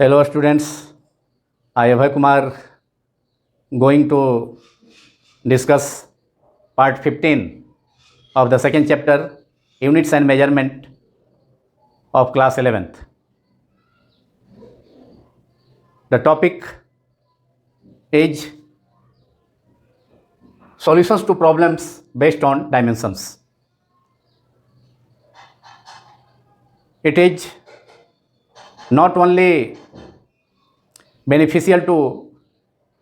Hello students, I Abhay Kumar going to discuss part 15 of the second chapter, Units and Measurement of class 11th. The topic is solutions to problems based on dimensions. It is not only beneficial to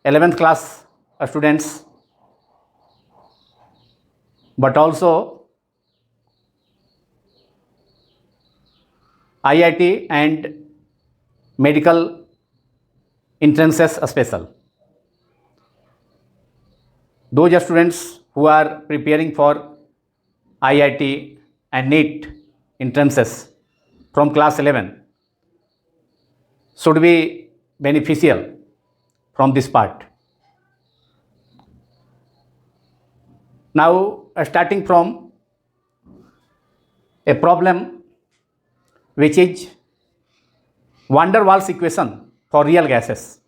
11th class students but also IIT and medical entrances special. Those students who are preparing for IIT and NEET entrances from class 11 should be beneficial from this part. Now, starting from a problem which is van der Waals equation for real gases,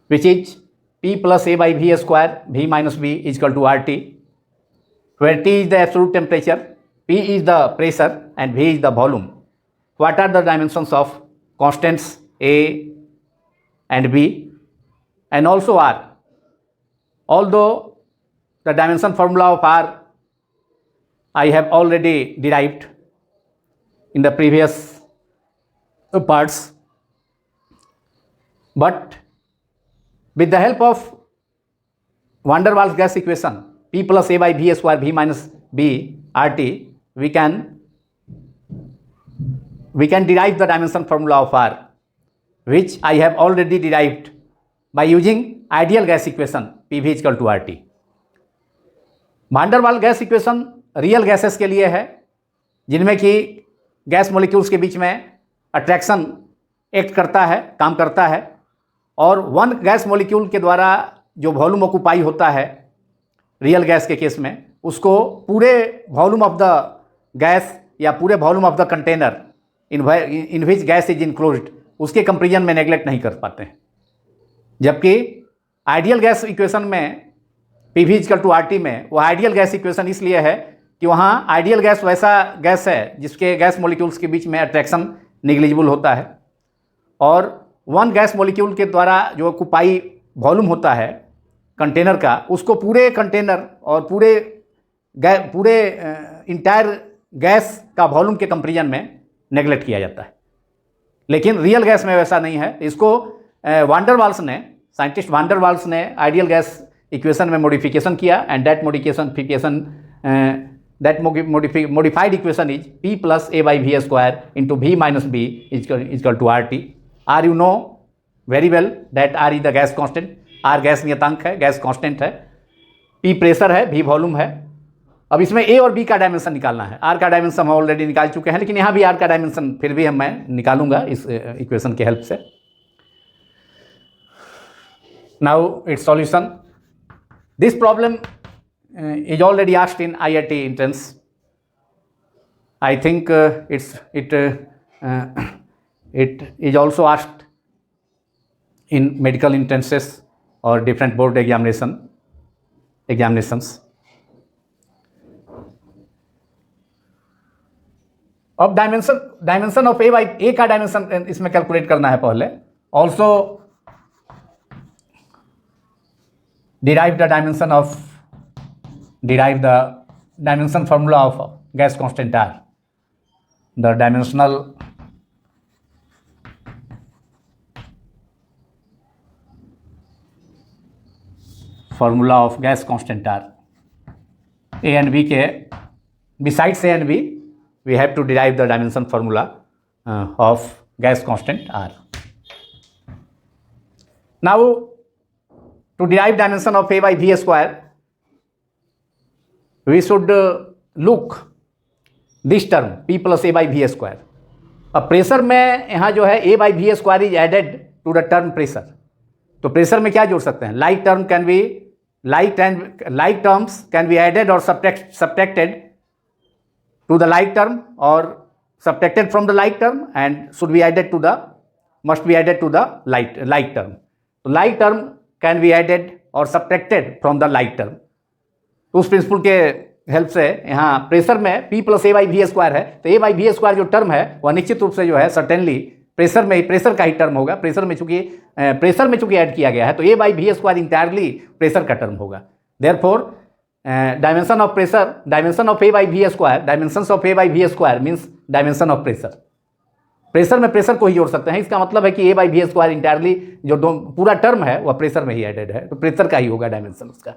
which is P plus A by V square, V minus V is equal to RT, where T is the absolute temperature, P is the pressure and V is the volume. What are the dimensions of constants A and B and also R? Although the dimension formula of R I have already derived in the previous parts, but with the help of van der Waals gas equation P plus A by V square V minus B RT, we can derive the dimension formula of R, which I have already derived by using ideal gas equation PV is equal to RT. van der Waals gas equation real gases के लिए है जिनमें कि gas molecules के बीच में attraction act करता है, काम करता है, और वन गैस मॉलिक्यूल के द्वारा जो वॉल्यूम ऑक्यूपाई होता है रियल गैस के केस में, उसको पूरे वॉल्यूम ऑफ द गैस या पूरे volume of the container in which gas is enclosed, उसके कंपेरिजन में नेगलेक्ट नहीं कर पाते हैं। जबकि आइडियल गैस इक्वेशन में PV इक्वल टू RT में वो आइडियल गैस इक्वेशन इसलिए है कि वहाँ आइडियल गैस वैसा गैस है जिसके गैस मॉलिक्यूल्स के बीच में अट्रैक्शन निग्लिजिबल होता है, और वन गैस मॉलिक्यूल के द्वारा जो ऑक्यूपाई वॉल्यूम होता है कंटेनर का, उसको पूरे कंटेनर और पूरे इंटायर गैस का वॉल्यूम के कंपेरिजन में नेगलेक्ट किया जाता है। लेकिन रियल गैस में वैसा नहीं है। इसको van der Waals ने, साइंटिस्ट van der Waals ने आइडियल गैस इक्वेशन में मॉडिफिकेशन किया, and that modified equation is P plus A by V square into V minus B is equal to RT. R you know very well that R is the gas constant, R gas नियतांक है, gas constant है, P pressure है, V volume है। अब इसमें A और B का dimension निकालना है। R का डायमेंशन हम ऑलरेडी निकाल चुके हैं, लेकिन यहाँ भी R का डायमेंशन फिर भी मैं निकालूंगा इस इक्वेशन के हेल्प से। Now it's solution. This problem is already asked in IIT entrance. I think it is also asked in medical entrances or different board examinations. अब डायमेंशन ऑफ A का डायमेंशन इसमें कैलकुलेट करना है पहले। Also derive the dimension formula of gas constant R. The dimensional formula of gas constant R. A and B के besides A and B, we have to derive the dimension formula of gas constant R. Now, to derive dimension of A by V square, we should look this term P plus A by V square. अब pressure में यहाँ जो है A by V square is added to the term pressure. तो pressure में क्या जोड़ सकते हैं? like terms can be added or subtracted to the like term or subtracted from the like term and should be added to the must be added to the like term. तो like term can be added और subtracted from the like term. तो उस principal के help से यहाँ pressure में P plus A/V² है, तो A/V² जो टर्म है वह निश्चित रूप से जो है सर्टेनली प्रेशर का ही टर्म होगा। प्रेशर में चूंकि ऐड किया गया है तो A/V² इंटायरली प्रेशर का टर्म होगा। Therefore dimension of pressure, dimension of A/V², dimensions of A/V² means dimension of pressure. Pressure में प्रेशर को ही जोड़ सकते हैं, इसका मतलब है कि A/V² इंटायरली जो पूरा टर्म है वह प्रेशर में ही एडेड है, तो प्रेशर का ही होगा डायमेंशन उसका।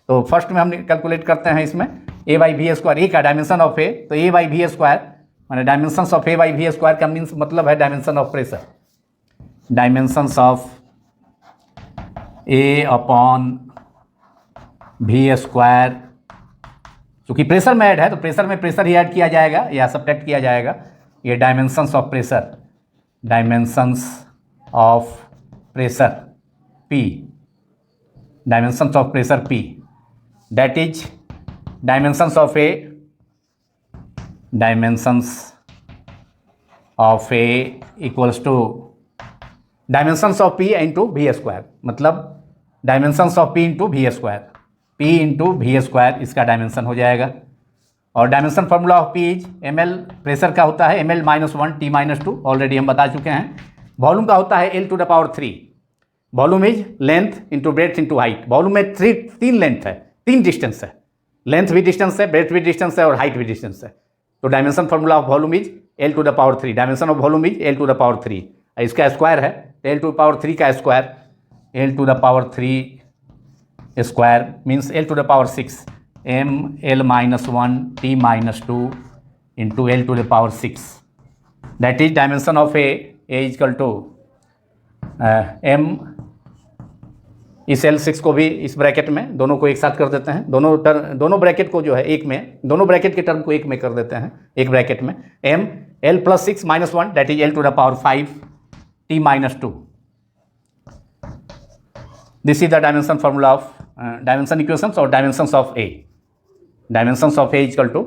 तो फर्स्ट में हम कैलकुलेट करते हैं इसमें A/V², ए का डायमेंशन ऑफ ए, तो A/V² माने डायमेंशंस ऑफ A/V² का मीन्स मतलब है dimension of pressure, dimensions of A/V²। क्योंकि प्रेशर में ऐड है तो प्रेशर में प्रेशर ही ऐड किया जाएगा या सब्ट्रैक्ट किया जाएगा। ये dimensions of pressure, dimensions of pressure P, dimensions of pressure P, that is dimensions of A, dimensions of A equals to dimensions of P into V², मतलब dimensions of P into V², P into V² इसका dimension हो जाएगा। और dimension formula of P is ml, pressure का होता है ml-1 T-2, already हम बता चुके हैं। वॉल्यूम का होता है L⁻3, volume is length into breadth into height. Volume में तीन लेंथ है, तीन डिस्टेंस है, लेंथ भी डिस्टेंस है, ब्रेथ भी डिस्टेंस है और हाइट भी डिस्टेंस है। तो dimension formula of volume is L⁻3, dimension of volume is L⁻3, इसका स्क्वायर है L⁻3 का square, L⁻3 square means L⁻6 ml-1 T-2 into L⁻6, that is dimension of A is equal to m, इस L6 को भी इस bracket में दोनों को एक साथ कर देते हैं, दोनों ब्रैकेट को जो है एक में, दोनों ब्रैकेट के टर्म को एक में कर देते हैं, एक ब्रैकेट में m L+6-1 that is L⁻5 T-2। This is the dimension formula of dimension equations और dimensions of A। Dimensions of A equal to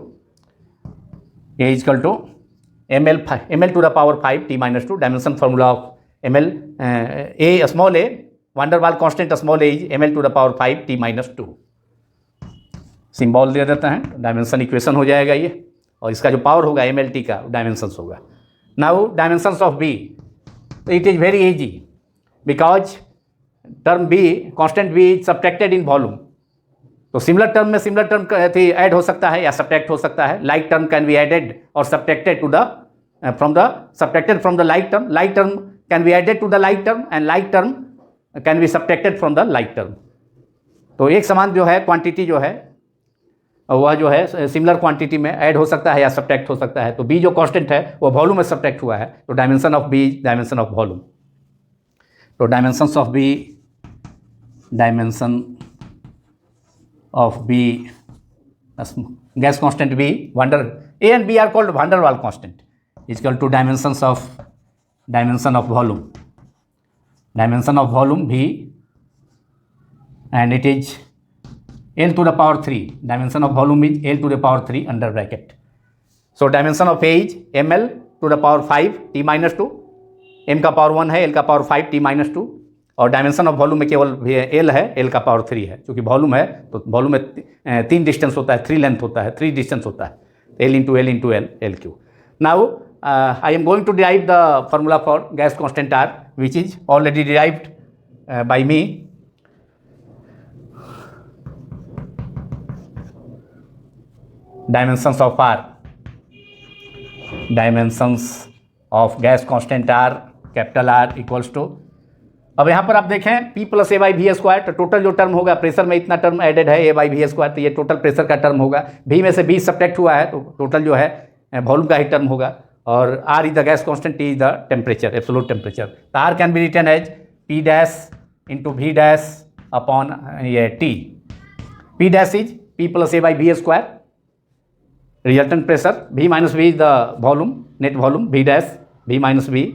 ml/5 T-2, dimension formula of ml A small a, van der Waals constant small a is ml⁻5 T-2। Symbol दे देते हैं, dimension equation हो जाएगा ये, और इसका जो पावर होगा mlt का डायमेंशंस होगा। Now dimensions of B, it is very easy because term B, constant B is subtracted in volume. तो सिमिलर टर्म में सिमिलर टर्म ऐड हो सकता है या सब्ट्रैक्ट हो सकता है। Like term can be added और subtracted to the subtracted from the like term, like term can be added to the like term and like term can be subtracted from the like term. तो एक समान जो है quantity जो है वह जो है सिमिलर क्वांटिटी में ऐड हो सकता है या सब्ट्रैक्ट हो सकता है। तो B जो कांस्टेंट है वो वॉल्यूम में सब्ट्रैक्ट हुआ है, तो dimension of B dimension of volume. तो dimensions of B, dimension of B, gas constant B, A and B are called van der Waal constant, is equal to dimension of volume, dimension of volume B, and it is L⁻3, dimension of volume is L⁻3 under bracket. So dimension of A is ml⁻5 T-2, m का power 1 है, l का power 5 T-2, और dimension of volume में केवल L है, L का power 3 है। क्योंकि वॉल्यूम है तो वॉल्यूम में तीन डिस्टेंस होता है, 3 लेंथ होता है, 3 डिस्टेंस होता है, L into L into L, L3। Now I am going to derive the formula for gas constant R, which is already derived by me. Dimensions of R, dimensions of gas constant R, capital R equals to, अब यहाँ पर आप देखें P plus A/V², तो total जो term होगा, pressure में इतना टर्म एडेड है A/V², तो ये टोटल प्रेशर का टर्म होगा। B में से B सब्ट्रैक्ट हुआ है तो टोटल जो है वॉल्यूम का ही टर्म होगा। और R is the gas constant, T is the temperature, absolute temperature. तो R can be written as P dash into V dash upon ये T। P dash is P plus A/V², resultant pressure, V minus V is the volume, net volume, V dash V minus V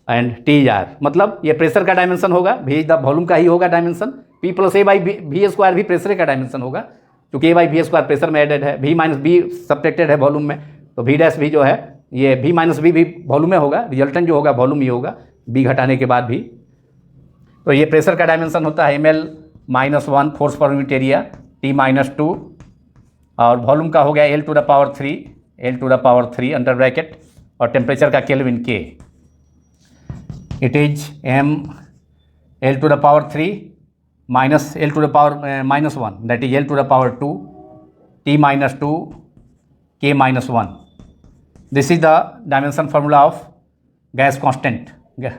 and T is R। मतलब ये pressure का dimension होगा, V is the volume का ही होगा dimension, P plus A/V² भी pressure का dimension होगा, क्योंकि A/V² प्रेशर में एडेड है, V माइनस B सब्ट्रैक्टेड है वॉल्यूम में, तो V डैश भी जो है ये V माइनस V भी वॉल्यूम में होगा, रिजल्टेंट जो होगा वॉल्यूम ही होगा। बी घटाने के बाद भी। तो ये प्रेशर का डायमेंशन होता है ml-1 force per unit area, T-2, और वॉल्यूम का हो गया L⁻³ अंडर ब्रैकेट, और टेम्परेचर का केल्विन के। It is ml⁻³ minus L⁻⁻1 that is L⁻², T-2, K-1. This is the dimension formula of gas constant.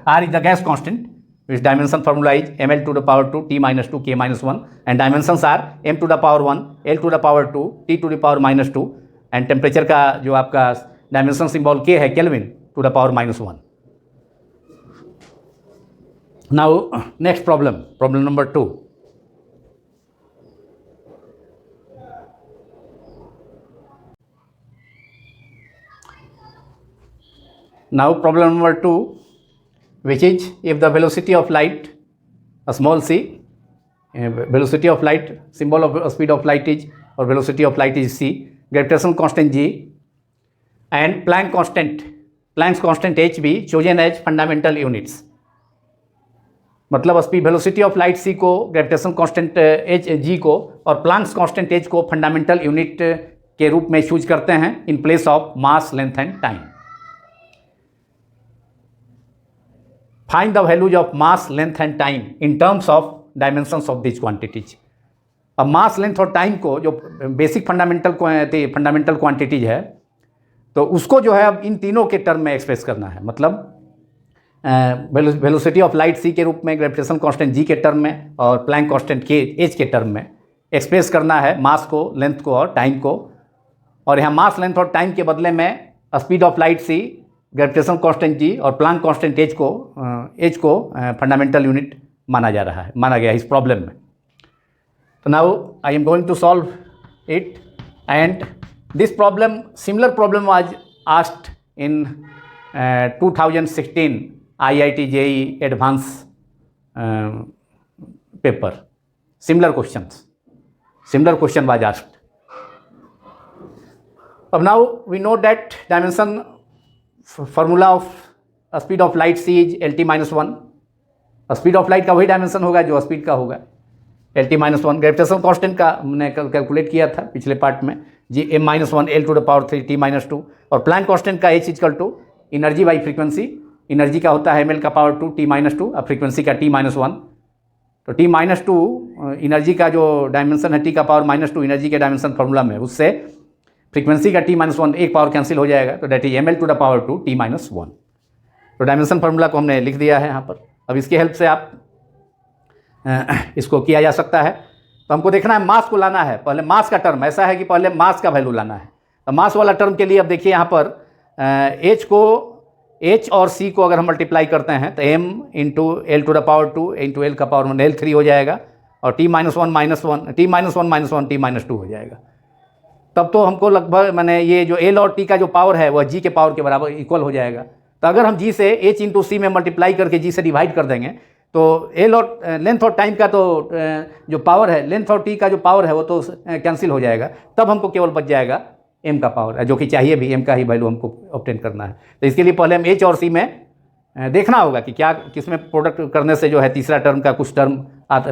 R is the gas constant, which dimension formula is ml⁻², T-2, K-1, and dimensions are m⁻⁻1, L⁻², T⁻⁻², and temperature का जो आपका dimension symbol K है kelvin ⁻⁻1. Now next problem number 2. Now problem number 2, which is if the velocity of light, a small c, velocity of light, symbol of speed of light is, or velocity of light is c, gravitational constant g, and Planck's constant h be chosen as fundamental units. मतलब speed velocity of light सी को, gravitation constant H G को, और Planck's constant H को fundamental unit के रूप में choose करते हैं in place of mass, length and time. Find the values of mass, length and time in terms of dimensions of this quantities. अब मास, length और टाइम को, जो बेसिक फंडामेंटल क्वांटिटीज है, तो उसको जो है अब इन तीनों के टर्म में एक्सप्रेस करना है. मतलब वेलोसिटी ऑफ लाइट सी के रूप में, ग्रेविटेशन कांस्टेंट जी के टर्म में, और प्लैंक कांस्टेंट के एच के टर्म में एक्सप्रेस करना है मास को, लेंथ को और टाइम को. और यहाँ मास, लेंथ और टाइम के बदले में speed of light C, gravitation constant G और प्लैंक कांस्टेंट एच को फंडामेंटल यूनिट माना गया इस प्रॉब्लम में. तो now I am going to solve it, and this problem, similar problem was asked in 2016 IIT JEE advance paper. Similar question was asked. Now we know that dimension formula of speed of light c is LT-1. Speed of light का वही dimension होगा जो speed का होगा, LT-1. Gravitation constant का हमने calculate किया था पिछले पार्ट में, जी m-1 L⁻³ T-2, और प्लैंक कांस्टेंट का H equal to energy by frequency. Energy का होता है ml⁻² T-2 और फ्रीक्वेंसी का T-1. तो T-2 एनर्जी का जो डायमेंशन है, T⁻⁻2 एनर्जी के डायमेंशन फार्मूला में, उससे फ्रीक्वेंसी का T-1 एक पावर कैंसिल हो जाएगा, तो डेट इज ml⁻² T-1. तो डायमेंशन फार्मूला को हमने लिख दिया है यहाँ पर. अब इसके हेल्प से आप इसको किया जा सकता है. तो हमको देखना है, मास को लाना है. पहले मास का टर्म ऐसा है कि पहले मास का वैल्यू लाना है. तो मास वाला टर्म के लिए अब देखिए यहाँ पर H और C को अगर हम मल्टीप्लाई करते हैं तो m into L⁻² into L⁻1 L3 हो जाएगा, और T-1 T-2 हो जाएगा. तब तो हमको लगभग मैंने ये जो L और T का जो पावर है वह G के पावर के बराबर इक्वल हो जाएगा. तो अगर हम G से H इंटू C में मल्टीप्लाई करके G से डिवाइड कर देंगे तो L और लेंथ और टाइम का तो जो पावर है, लेंथ और T का जो पावर है वो तो कैंसिल हो जाएगा. तब हमको केवल बच जाएगा m का पावर, जो कि चाहिए भी, m का ही वैल्यू हमको ऑब्टेन करना है. तो इसके लिए पहले हम H और C में देखना होगा कि क्या किसमें प्रोडक्ट करने से जो है तीसरा टर्म का कुछ टर्म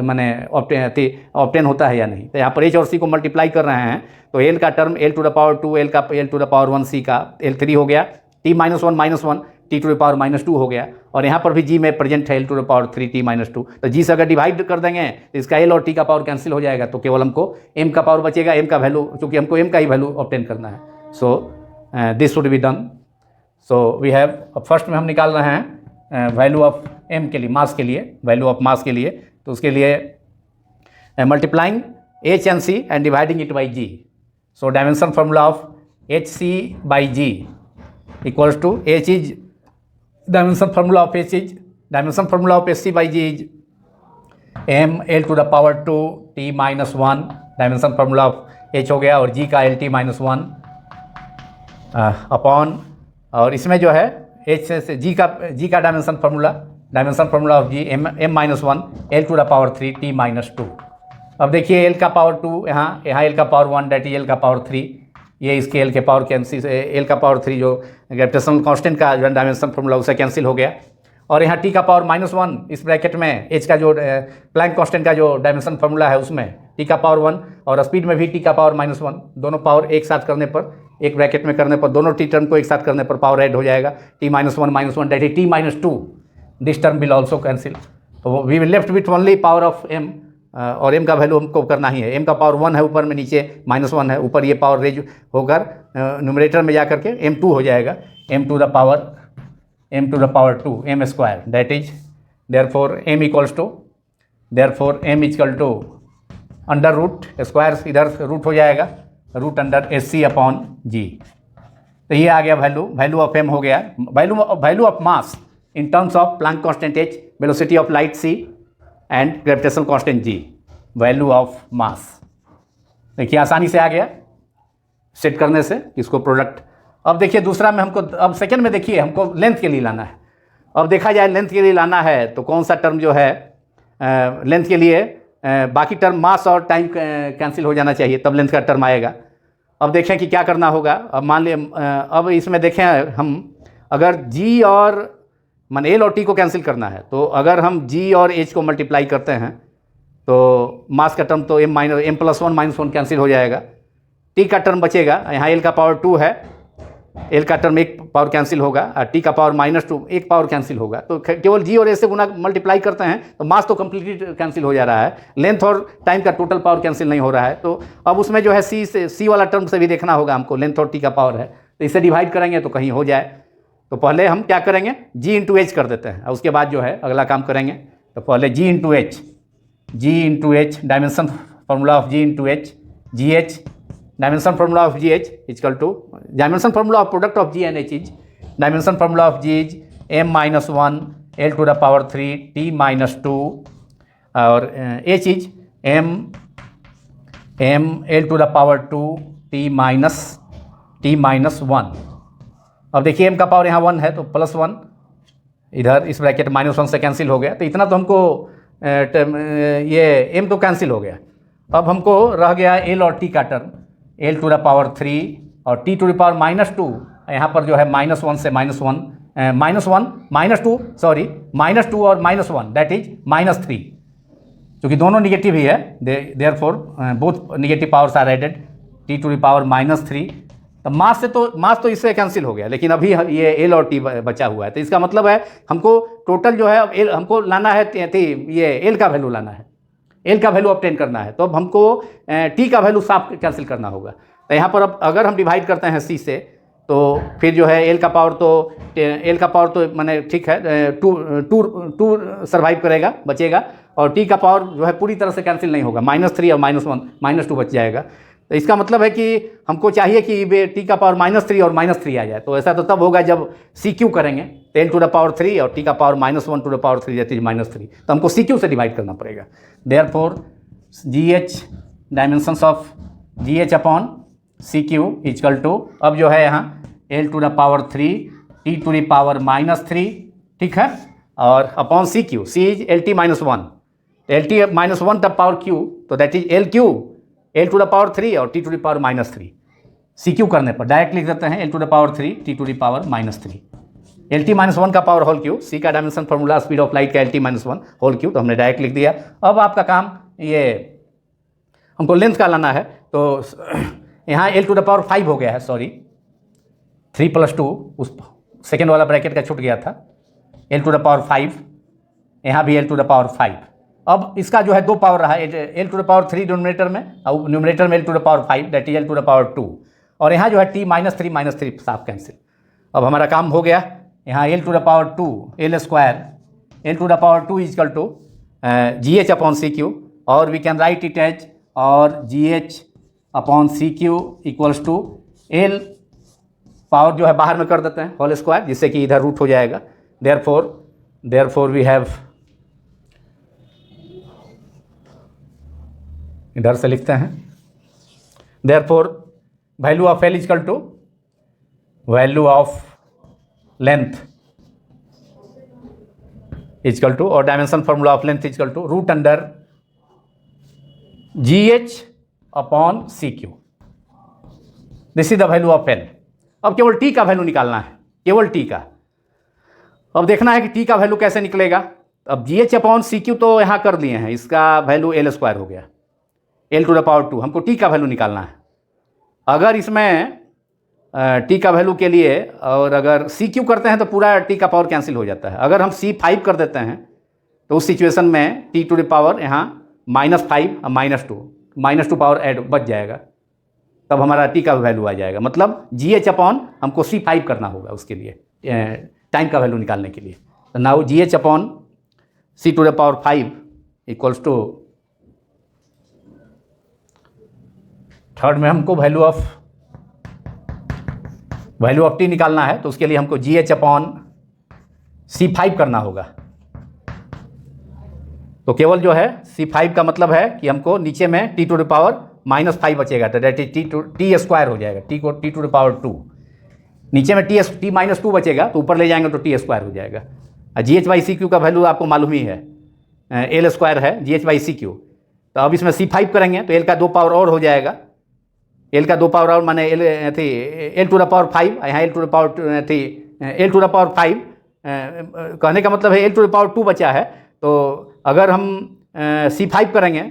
मैंने ऑब्टेन होता है या नहीं. तो यहाँ पर H और C को मल्टीप्लाई कर रहे हैं तो L का टर्म L⁻², L का L⁻1, C का L3 हो गया, T-1 T⁻⁻2 हो गया, और यहाँ पर भी G में प्रेजेंट है L⁻³ T-2. तो G से अगर डिवाइड कर देंगे तो इसका L और T का पावर कैंसिल हो जाएगा, तो केवल हमको M का पावर बचेगा, M का वैल्यू, क्योंकि हमको M का ही वैल्यू ऑब्टेन करना है. So this should be done. So we have, first में हम निकाल रहे हैं वैल्यू ऑफ M के लिए, मास के लिए, वैल्यू ऑफ मास के लिए. तो उसके लिए multiplying H and C and dividing it by G. So dimension formula of HC by G equals to H is dimension formula of HC by G is ml⁻² T-1. Dimension formula of H हो गया, और G का LT-1 upon, और इसमें जो है H से G का dimension formula of G m-1 L⁻³ T-2. अब देखिए L का पावर 2 यहाँ L का पावर 1 डेट L का पावर 3, ये इसके L के पावर कैंसिल, L का पावर 3 जो ग्रेविटेशनल कांस्टेंट का जो डायमेंशन फार्मूला उसे कैंसिल हो गया, और यहाँ टी का पावर -1 इस ब्रैकेट में एच का जो प्लैंक कांस्टेंट का जो डायमेंशन फार्मूला है उसमें टी का पावर 1 और स्पीड में भी टी का पावर -1, दोनों पावर एक साथ करने पर, एक ब्रैकेट में करने पर, दोनों टी टर्म को एक साथ करने पर पावर ऐड हो जाएगा t -1 that is t-2, this term will also cancel. तो we will left with only power of m, और m का वैल्यू हमको करना ही है। m का पावर 1 है ऊपर में, नीचे -1 है, ऊपर ये पावर रेज होकर न्यूमरेटर में जा करके m2 हो जाएगा, m to the power 2 m square, that is therefore m equals to under root square, इधर रूट हो जाएगा, root under SC upon G। तो ये आ गया वैल्यू ऑफ m हो गया, value of mass in terms of Planck constant h, velocity of light c and gravitational constant g, value of mass. देखिए आसानी से आ गया सेट करने से इसको प्रोडक्ट। अब देखिए दूसरा में हमको, अब सेकंड में देखिए हमको लेंथ के लिए लाना है। अब देखा जाए लेंथ के लिए लाना है तो कौन सा टर्म जो है लेंथ के लिए, बाकी टर्म मास और टाइम कैंसिल हो जाना चाहिए, तब लेंथ का टर्म आएगा। अब देखें कि क्या करना होगा। अब मान लिया, अब इसमें देखें हम अगर g और मान L और T को कैंसिल करना है, तो अगर हम g और h को मल्टीप्लाई करते हैं तो मास का टर्म तो m+1 कैंसिल हो जाएगा, t का टर्म बचेगा, यहाँ L का पावर 2 है, L का टर्म एक पावर कैंसिल होगा और T का पावर -2 एक पावर कैंसिल होगा। तो केवल G और A से गुना मल्टीप्लाई करते हैं तो मास तो कम्प्लीटली कैंसिल हो जा रहा है, लेंथ और टाइम का टोटल पावर कैंसिल नहीं हो रहा है। तो अब उसमें जो है C वाला टर्म से भी देखना होगा हमको, लेंथ और T का पावर है तो इसे डिवाइड करेंगे तो कहीं हो जाए। तो पहले हम क्या करेंगे, G इंटू H कर देते हैं और उसके बाद जो है अगला काम करेंगे। तो पहले G into H, dimension formula of G into H, GH, dimension formula of GH is equal to dimension formula of product of G and H is dimension formula of G is m-1 L to the power 3 t-2 और H is m L to the power 2 t-1। अब देखिए m का power यहाँ 1 है तो +1, इधर इस bracket -1 से कैंसिल हो गया, तो इतना तो हमको ये m तो कैंसिल हो गया। अब हमको रह गया L और T का term, L to the power 3 और T to the power -2, यहाँ पर जो है -1 से -2 और -1 दैट इज -3, क्योंकि दोनों निगेटिव ही है, therefore both negative powers are added, T to the power -3। तो मास तो इससे कैंसिल हो गया, लेकिन अभी ये L और T बचा हुआ है। तो इसका मतलब है हमको टोटल जो है अब हमको लाना है, ये L का वैल्यू लाना है, L का वैल्यू ऑब्टेन करना है। तो अब हमको T का वैल्यू साफ कैंसिल करना होगा। तो यहाँ पर अब अगर हम डिवाइड करते हैं C से तो फिर जो है L का पावर तो मैंने ठीक है 2 सर्वाइव करेगा, बचेगा, और T का पावर जो है पूरी तरह से कैंसिल नहीं होगा, -3 और -1 -2 बच जाएगा। तो इसका मतलब है कि हमको चाहिए कि T का पावर -3 और -3 आ जाए। तो ऐसा तो तब होगा जब CQ करेंगे, 10 to the power 3 और T का power -1 to the power 3 that is -3, तो हमको CQ से डिवाइड करना पड़ेगा। Therefore GH, dimensions of GH upon CQ equal to, अब जो है यहाँ L to the power 3 T to the power -3, ठीक है, और upon CQ, C is LT-1, LT-1 तब पावर Q, तो that is LQ, L to the power 3 और T to the power -3। CQ करने पर डायरेक्ट लिख देते हैं L to the power 3 T to the power -3, LT-1 का पावर होल क्यू, C का dimension formula speed of light का LT-1 whole Q, तो हमने डायरेक्ट लिख दिया। अब आपका काम ये हमको लेंथ का लाना है, तो यहाँ L to the power 5 हो गया है, सॉरी 3 + 2 उस सेकेंड वाला ब्रैकेट का छूट गया था, L to the power 5, यहाँ भी L to the power 5। अब इसका जो है 2 पावर रहा है, L to the power 3 denominator में और न्यूमरेटर में L to the power 5 that is L to the power 2, और यहाँ जो है T-3 साफ कैंसिल। अब हमारा काम हो गया, यहाँ L to the power 2 L square L to the power 2 is equal to GH upon CQ, और we can write it as और GH upon CQ equals to L power जो है बाहर में कर देते हैं होल स्क्वायर, जिससे कि इधर रूट हो जाएगा। देयरफॉर वी हैव, इधर से लिखते हैं, therefore value of L equal to value of length equal to, और dimension formula of length equal to root under GH upon CQ, this is the value of L। अब केवल T का value निकालना है, केवल T का। अब देखना है कि टी का वैल्यू कैसे निकलेगा। अब GH/CQ तो यहाँ कर लिए हैं, इसका वैल्यू L² हो गया, L⁻²। हमको टी का वैल्यू निकालना है। अगर इसमें टी का वैल्यू के लिए और अगर CQ करते हैं तो पूरा टी का पावर कैंसिल हो जाता है। अगर हम C5 कर देते हैं तो उस सिचुएशन में T⁻ यहाँ -5 और -2 पावर ऐड बच जाएगा, तब हमारा टी का वैल्यू आ जाएगा। मतलब GH/ हमको C5 करना होगा उसके लिए, टाइम का वैल्यू निकालने के लिए। तो now GH/C⁵ equals to, third में हमको वैल्यू ऑफ टी निकालना है, तो उसके लिए हमको GH/C5 करना होगा। तो केवल जो है C5 का मतलब है कि हमको नीचे में T⁻⁻5 बचेगा, तो डेट इज T² हो जाएगा। T⁻², नीचे में T-2 बचेगा, तो ऊपर ले जाएंगे तो T² हो जाएगा। GH/CQ का वैल्यू आपको मालूम ही है, L² है GH/CQ। तो अब इसमें C5 करेंगे तो L का 2 पावर और हो जाएगा। L का 2 पावर और माने L⁵ यहाँ L⁻5 कहने का मतलब है L⁻2 बचा है। तो अगर हम C5 करेंगे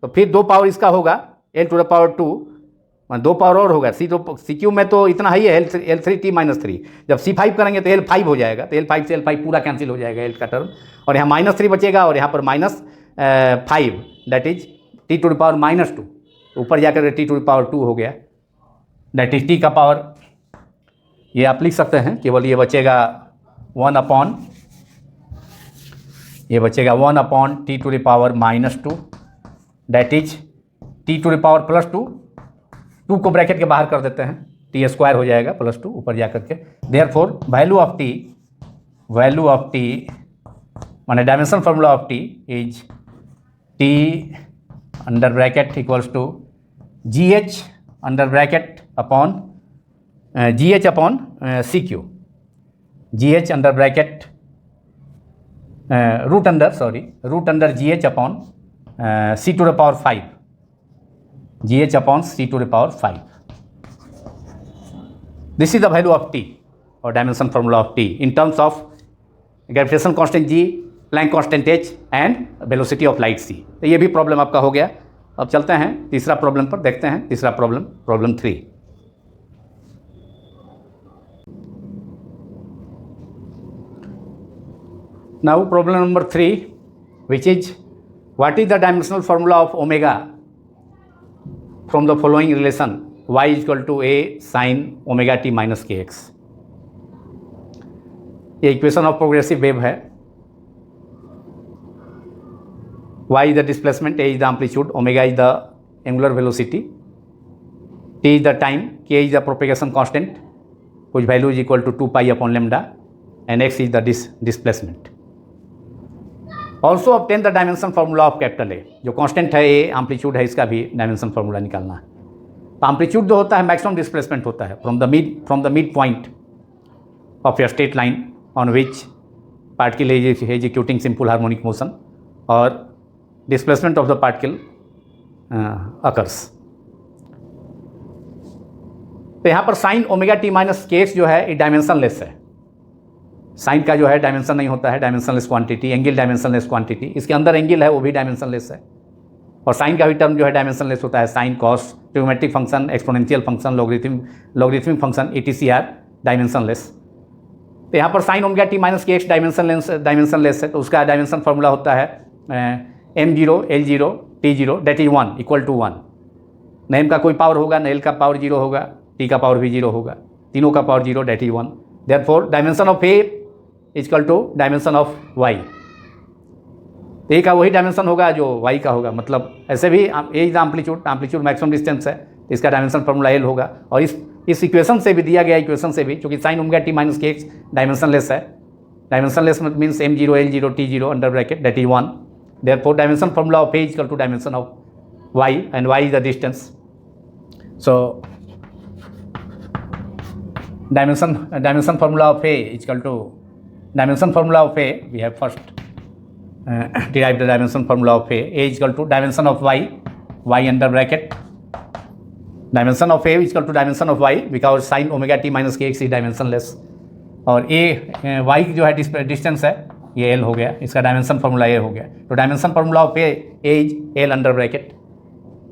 तो फिर 2 पावर इसका होगा L⁻2, 2 पावर और होगा। CQ में तो इतना ही है L3T-3। जब C5 करेंगे तो L5 हो जाएगा, तो L5 से L5 पूरा कैंसिल हो जाएगा, L का टर्म, और यहाँ -3 बचेगा और यहाँ पर -5, दैट इज T⁻²। ऊपर जाकर T⁻2 हो गया, दैट इज टी का पावर, ये आप लिख सकते हैं। केवल ये बचेगा 1/, ये बचेगा 1/T⁻², दैट इज T⁻+2। 2 को ब्रैकेट के बाहर कर देते हैं, T² हो जाएगा +2 ऊपर जा करके। देयरफॉर वैल्यू ऑफ टी माने dimension formula of T is T under bracket equals to GH under bracket upon GH/CQ, GH under bracket root under GH/C⁵, GH/C⁵. This is the value of T or dimension formula of T in terms of gravitation constant G, Planck constant H and velocity of light C. तो ये भी problem आपका हो गया। अब चलते हैं तीसरा प्रॉब्लम पर, देखते हैं तीसरा problem 3। Now problem number 3, which is what is the dimensional formula of omega from the following relation y equal to a sin omega t minus kx। ये इक्वेशन ऑफ प्रोग्रेसिव वेव है। y is the displacement, a is the amplitude, omega is the angular velocity, t is the time, k is the propagation constant, whose value is equal to 2 pi upon lambda, and x is the displacement। Also obtain the dimension formula of capital A। जो constant है a, amplitude है, इसका भी dimension formula निकालना है। तो amplitude जो होता है मैक्सिमम डिस्प्लेसमेंट होता है from the mid point of a straight line on which particle is executing simple harmonic motion, और displacement of the particle occurs. तो यहाँ पर sine omega T minus k x जो है ये डायमेंशनलेस है। साइन का जो है डायमेंशन नहीं होता है, dimensionless quantity, angle dimensionless quantity, इसके अंदर एंगल है वो भी डायमेंशनलेस है। और साइन का भी टर्म जो है डायमेंशनलेस होता है, sine, cos, trigonometric function, exponential function, logarithmic function, ETCR dimensionless. तो यहाँ पर sine omega T minus KX dimensionless है, तो उसका डायमेंशन फार्मूला होता है m0 l0 t0 that is 1 equal to 1। न m का कोई पावर होगा, न l का पावर 0 होगा, t का पावर भी 0 होगा, तीनों का power 0 that is 1। Therefore dimension of a equal to dimension of y। A का वही डायमेंशन होगा जो y का होगा, मतलब ऐसे भी a is the amplitude maximum distance है, तो इसका डायमेंशन फार्मूला l होगा। और इस इक्वेशन से भी दिया गया, इक्वेशन से भी, क्योंकि साइन ओमेगा टी माइनस के एक्स डायमेंशनलेस है, dimensionless means m0 l0 t0 under bracket that is 1। Therefore dimension formula of a equal to dimension of y and y is the distance. So dimension formula of a equal to dimension formula of a, we have first derived the dimension formula of a is equal to dimension of y under bracket, dimension of a is equal to dimension of y, because sin omega t minus kx is dimensionless, और ए Y जो है distance है ये L हो गया, इसका dimension formula ए हो गया। तो dimension formula of A is L under bracket,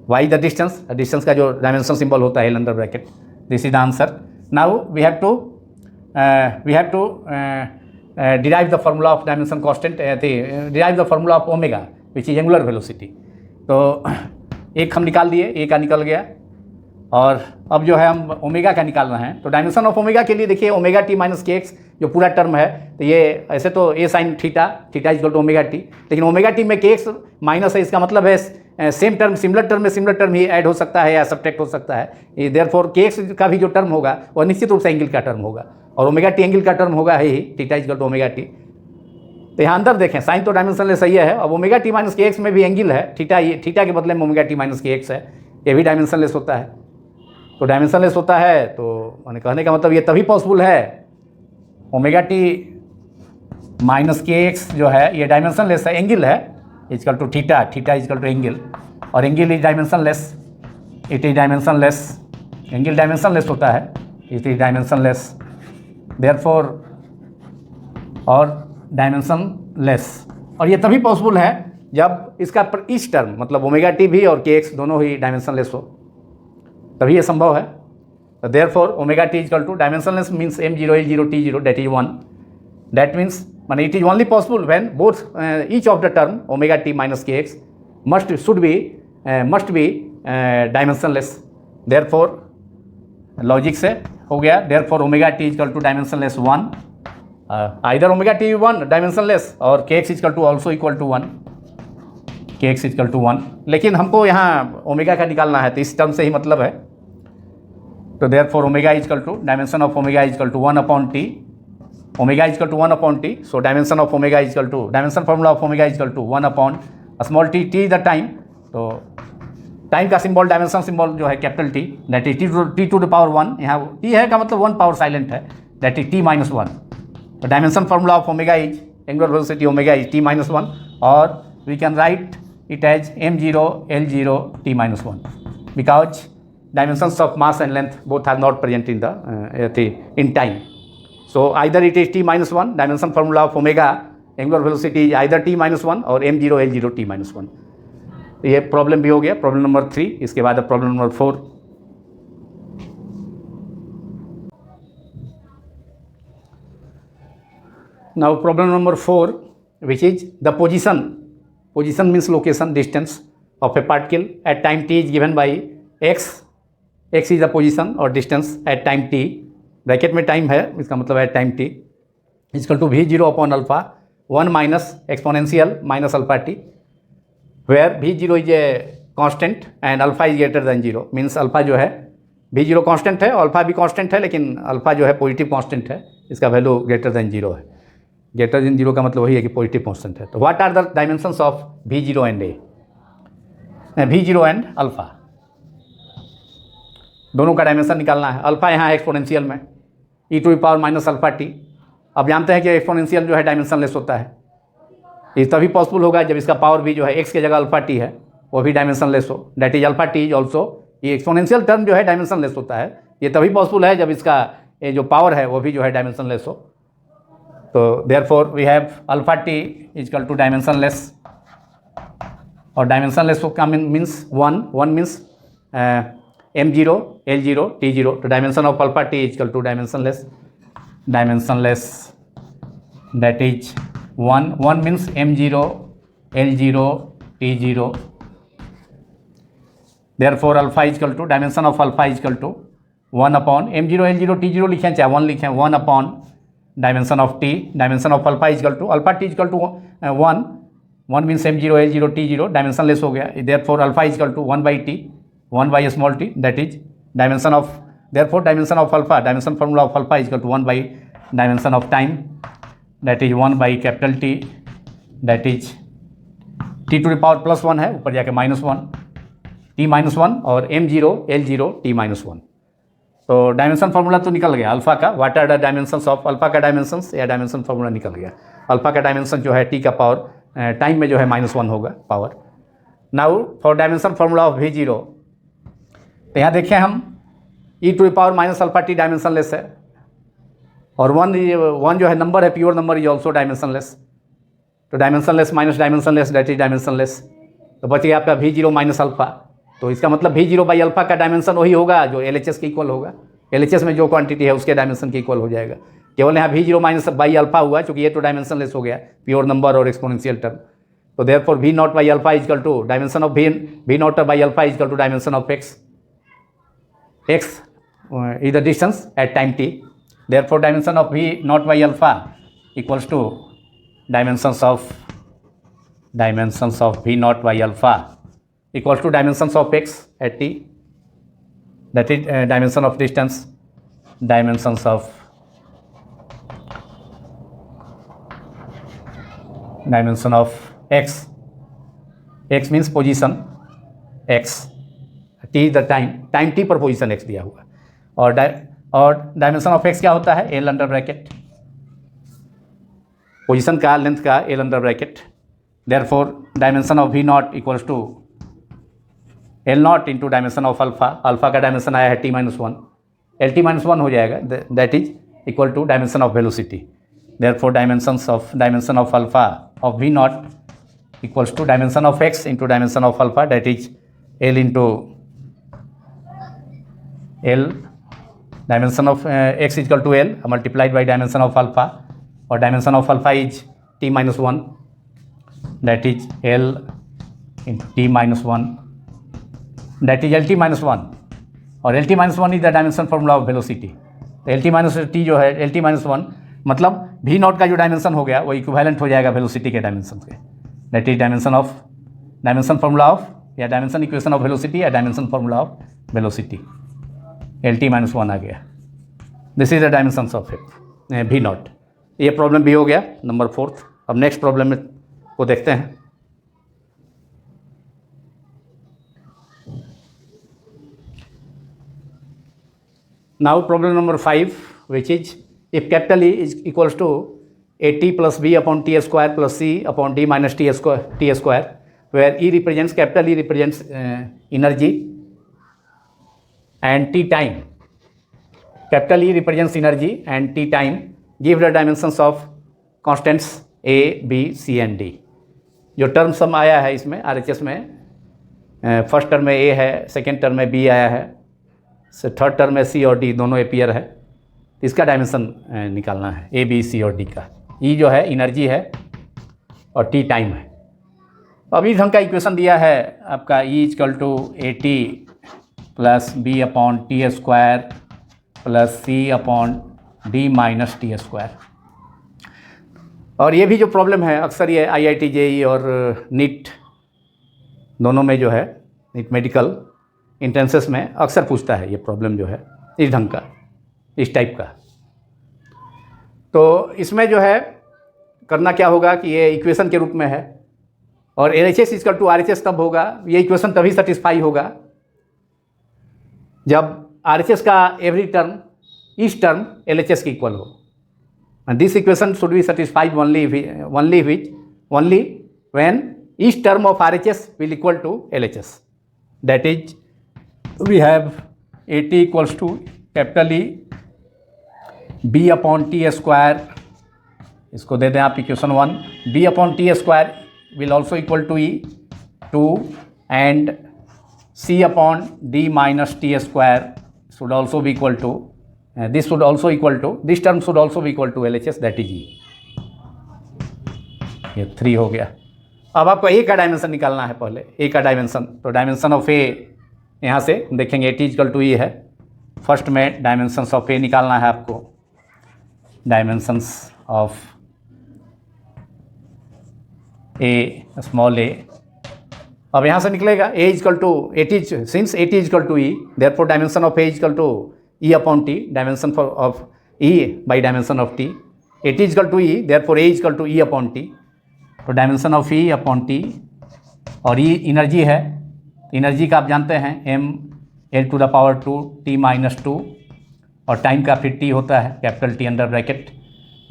Y the distance का जो डायमेंशन सिंबल होता है L under bracket. This is the answer. Now we have to derive the formula of dimension constant, derive the formula of omega which is angular velocity। तो एक हम निकाल दिए, ए का निकल गया, और अब जो है हम ओमेगा का निकाल रहे हैं। तो डायमेंशन ऑफ ओमेगा के लिए देखिए ओमेगा टी माइनस के एक्स जो पूरा टर्म है, तो ये ऐसे तो a sine theta is equal to omega t, लेकिन ओमेगा टी में के एक्स माइनस है, इसका मतलब है सेम टर्म सिमिलर टर्म में सिमिलर टर्म ही ऐड हो सकता है या सब्ट्रैक्ट हो सकता है। देयरफॉर के एक्स का भी जो टर्म होगा वह निश्चित रूप से एंगल का टर्म होगा, और ओमेगा टी एंगल का टर्म होगा ही, theta is equal to omega t. तो यहाँ अंदर देखें साइन तो डायमेंशनलेस सही है, अब ओमेगा टी माइनस के एक्स में भी एंगल है, थीटा के बदले में ओमेगा टी माइनस के एक्स है, ये भी डायमेंशनलेस होता है। तो डायमेंशनलेस होता है तो मैंने कहने का मतलब ये तभी पॉसिबल है, ओमेगा टी माइनस के एक्स जो है ये डायमेंशनलेस है, एंगल है is equal to theta is equal to angle, और angle is dimensionless, it is dimensionless, angle dimensionless होता है, इट इज डायमेंशनलेस देयरफॉर, और डायमेंशनलेस। और ये तभी पॉसिबल है जब इसका इस टर्म मतलब ओमेगा टी भी और के एक्स दोनों ही डायमेंशनलेस हो, तभी ये संभव है। तो therefore omega t is equal to dimensionless means m0 l0 t0 that is 1, that means माने it is only possible when both each of the term omega T minus के x must be dimensionless. Therefore logic से हो गया, therefore omega t is equal to dimensionless 1, either omega t 1 dimensionless और k x is equal to also equal to 1, k x is equal to 1, लेकिन हमको यहाँ omega का निकालना है तो इस टर्म से ही मतलब है। तो therefore omega equal to dimension of omega equal to 1 upon T, omega equal to 1 upon T, so dimension of omega equal to dimension formula of omega equal to 1 upon small T, T is the time, तो time का सिंबल dimension symbol जो है capital T, that is T to the power 1, यहाँ T है का मतलब 1 power silent है, दैट इज टी माइनस 1। तो dimension formula of omega is angular velocity omega is T minus 1, और we can write it as m0 l0 t minus 1 because dimensions of mass and length both are not present in the in time. So either it is t minus 1, dimension formula of omega angular velocity is either t minus 1 और m0 l0 t minus 1। ये problem भी हो गया, problem number 3। इसके बाद अब problem number 4। Now problem number 4 which is the position means location, distance of a particle at time t is given by x is the position और distance at time t, bracket में time है इसका मतलब है time t equal to v0 upon alpha 1 minus exponential minus alpha t, where v0 is a constant and alpha is greater than 0, means alpha जो है v0 constant है, alpha भी constant है, लेकिन अल्फा जो है पॉजिटिव कांस्टेंट है, इसका वैल्यू ग्रेटर देन 0 है। ग्रेटर देन 0 का मतलब वही है कि पॉजिटिव कांस्टेंट है। तो what are the dimensions of v0 and v0 and alpha, दोनों का डायमेंशन निकालना है। अल्फा यहाँ है एक्सपोनेंशियल में e to the power minus alpha T, अब जानते हैं कि एक्सपोनेंशियल जो है डायमेंशनलेस होता है, ये तभी पॉसिबल होगा जब इसका पावर भी जो है x के जगह अल्फा टी है वो भी डायमेंशनलेस हो, that is alpha T is also, ये एक्सपोनेंशियल टर्म जो है डायमेंशनलेस होता है, ये तभी पॉसिबल है जब इसका ये जो पावर है वो भी जो है डायमेंशनलेस हो। तो therefore we have alpha T is equal to dimensionless, और डायमेंशनलेस का means 1 means m0 l0 t0, तो dimension of alpha T is equal to dimensionless that is 1 means m0 l0 t0, therefore alpha equal to dimension of alpha equal to 1 upon m0 l0 t0 लिखें चाहे 1 लिखें, 1 upon dimension of T, dimension of alpha equal to alpha T is equal to 1 means m0 l0 t0, dimensionless हो गया, therefore alpha equal to 1 by T, 1 by small T, that is dimension of, therefore dimension of alpha, dimension formula of alpha equal to 1 by dimension of time, that is 1 by capital T, that is T to the power +1 है, ऊपर जाके -1 t -1 और m0 l0 t -1। तो dimension formula तो निकल गया alpha का, what are the dimensions of alpha का डायमेंशंस, या डायमेंशन फार्मूला निकल गया। अल्फा का डायमेंशन जो है टी का पावर टाइम में जो है -1 होगा power. Now for dimension formula of v0, तो यहाँ देखें हम e to the power minus alpha t dimensionless है, और वन जो है नंबर है, pure number is also dimensionless. तो dimensionless minus dimensionless that is dimensionless. तो बच गया आपका V0 माइनस अल्फा। तो इसका मतलब V0 बाई अल्फा का डायमेंशन वही होगा जो LHS के इक्वल होगा। LHS में जो क्वांटिटी है उसके डायमेंशन के इक्वल हो जाएगा। केवल यहाँ V0 माइनस बाई अल्फा हुआ, चूँकि ये तो डायमेंशनलेस हो गया, प्योर नंबर और एक्सपोनेंशियल टर्म। तो therefore V0 by alpha equal to dimension of V0 by alpha equal to dimension of x is the distance at time t. Therefore dimension of V0 by alpha equals to dimensions of V0 by alpha equals to dimensions of x at t, that is dimension of distance, dimensions of x. X means position, x, t is the time t पर position x दिया हुआ। और dimension of x क्या होता है? L under bracket, position का length का L under bracket. Therefore dimension of V0 equals to L0 into dimension of alpha. Alpha का डायमेंशन आया है t-1, LT-1 हो जाएगा, that is equal to dimension of velocity. Therefore dimension of alpha of V0 equals to dimension of x into dimension of alpha, that is L into L, dimension of x is equal to L multiplied by dimension of alpha, और dimension of alpha is t-1, that is L into t-1, that is LT-1, और LT-1 is the dimension formula of velocity. तो LT-t जो है, LT-1 मतलब V0 का जो dimension हो गया वो इक्विवेलेंट हो जाएगा वेलोसिटी के डायमेंशन के, that is dimension formula of, या डायमेंशन इक्वेशन ऑफ वेलोसिटी, या dimension formula of velocity. LT-1 आ गया। This is the dimension of V0। ये प्रॉब्लम भी हो गया नंबर 4। अब नेक्स्ट प्रॉब्लम में को देखते हैं। Now problem number 5, which is if capital E is equals to AT plus B upon T square plus C upon D minus T square, where E represents, capital E represents energy and T time. Capital E represents energy and T time. Give the dimensions of constants A, B, C and D. जो term सम आया है इसमें RHS में, first term में A है, second term में B आया है, थर्ड टर्म में C और D दोनों एपियर है। इसका डायमेंशन निकालना है A, B, C और D का। E जो है एनर्जी है और T टाइम है। अब इस ढंग का इक्वेशन दिया है आपका E is equal to AT plus B upon T square plus C upon D minus T square. और ये भी जो प्रॉब्लम है अक्सर ये IIT JEE और नीट दोनों में जो है, नीट मेडिकल इंट्रेंसेस में अक्सर पूछता है ये प्रॉब्लम जो है इस ढंग का, इस टाइप का। तो इसमें जो है करना क्या होगा कि ये इक्वेशन के रूप में है, और LHS इजकल टू RHS तब होगा, ये इक्वेशन तभी सेटिस्फाई होगा जब RHS का every term each term LHS के इक्वल हो। And this equation should be satisfied only when each term of RHS will equal to LHS। That is we have AT equals to capital E B upon T square, इसको दे दें आप equation 1, B upon T square will also equal to E2 and C upon D minus T square should also be equal to, this should also equal to, this term should also be equal to LHS, that is E। ये 3 हो गया। अब आपको A का dimension निकालना है पहले, A का डायमेंशन। तो डायमेंशन ऑफ A यहाँ से देखेंगे AT इक्वल टू E है। फर्स्ट में डायमेंशंस ऑफ A निकालना है आपको, dimensions of A small a। अब यहाँ से निकलेगा A is equal to AT, since AT is equal to E, therefore dimension of A is equal to E upon T, dimension of E by dimension of T। AT is equal to E, therefore A is equal to E upon T। तो dimension of E upon T, और E energy है, energy का आप जानते हैं mL to the power 2 T minus 2, और time का फिर T होता है capital T under bracket.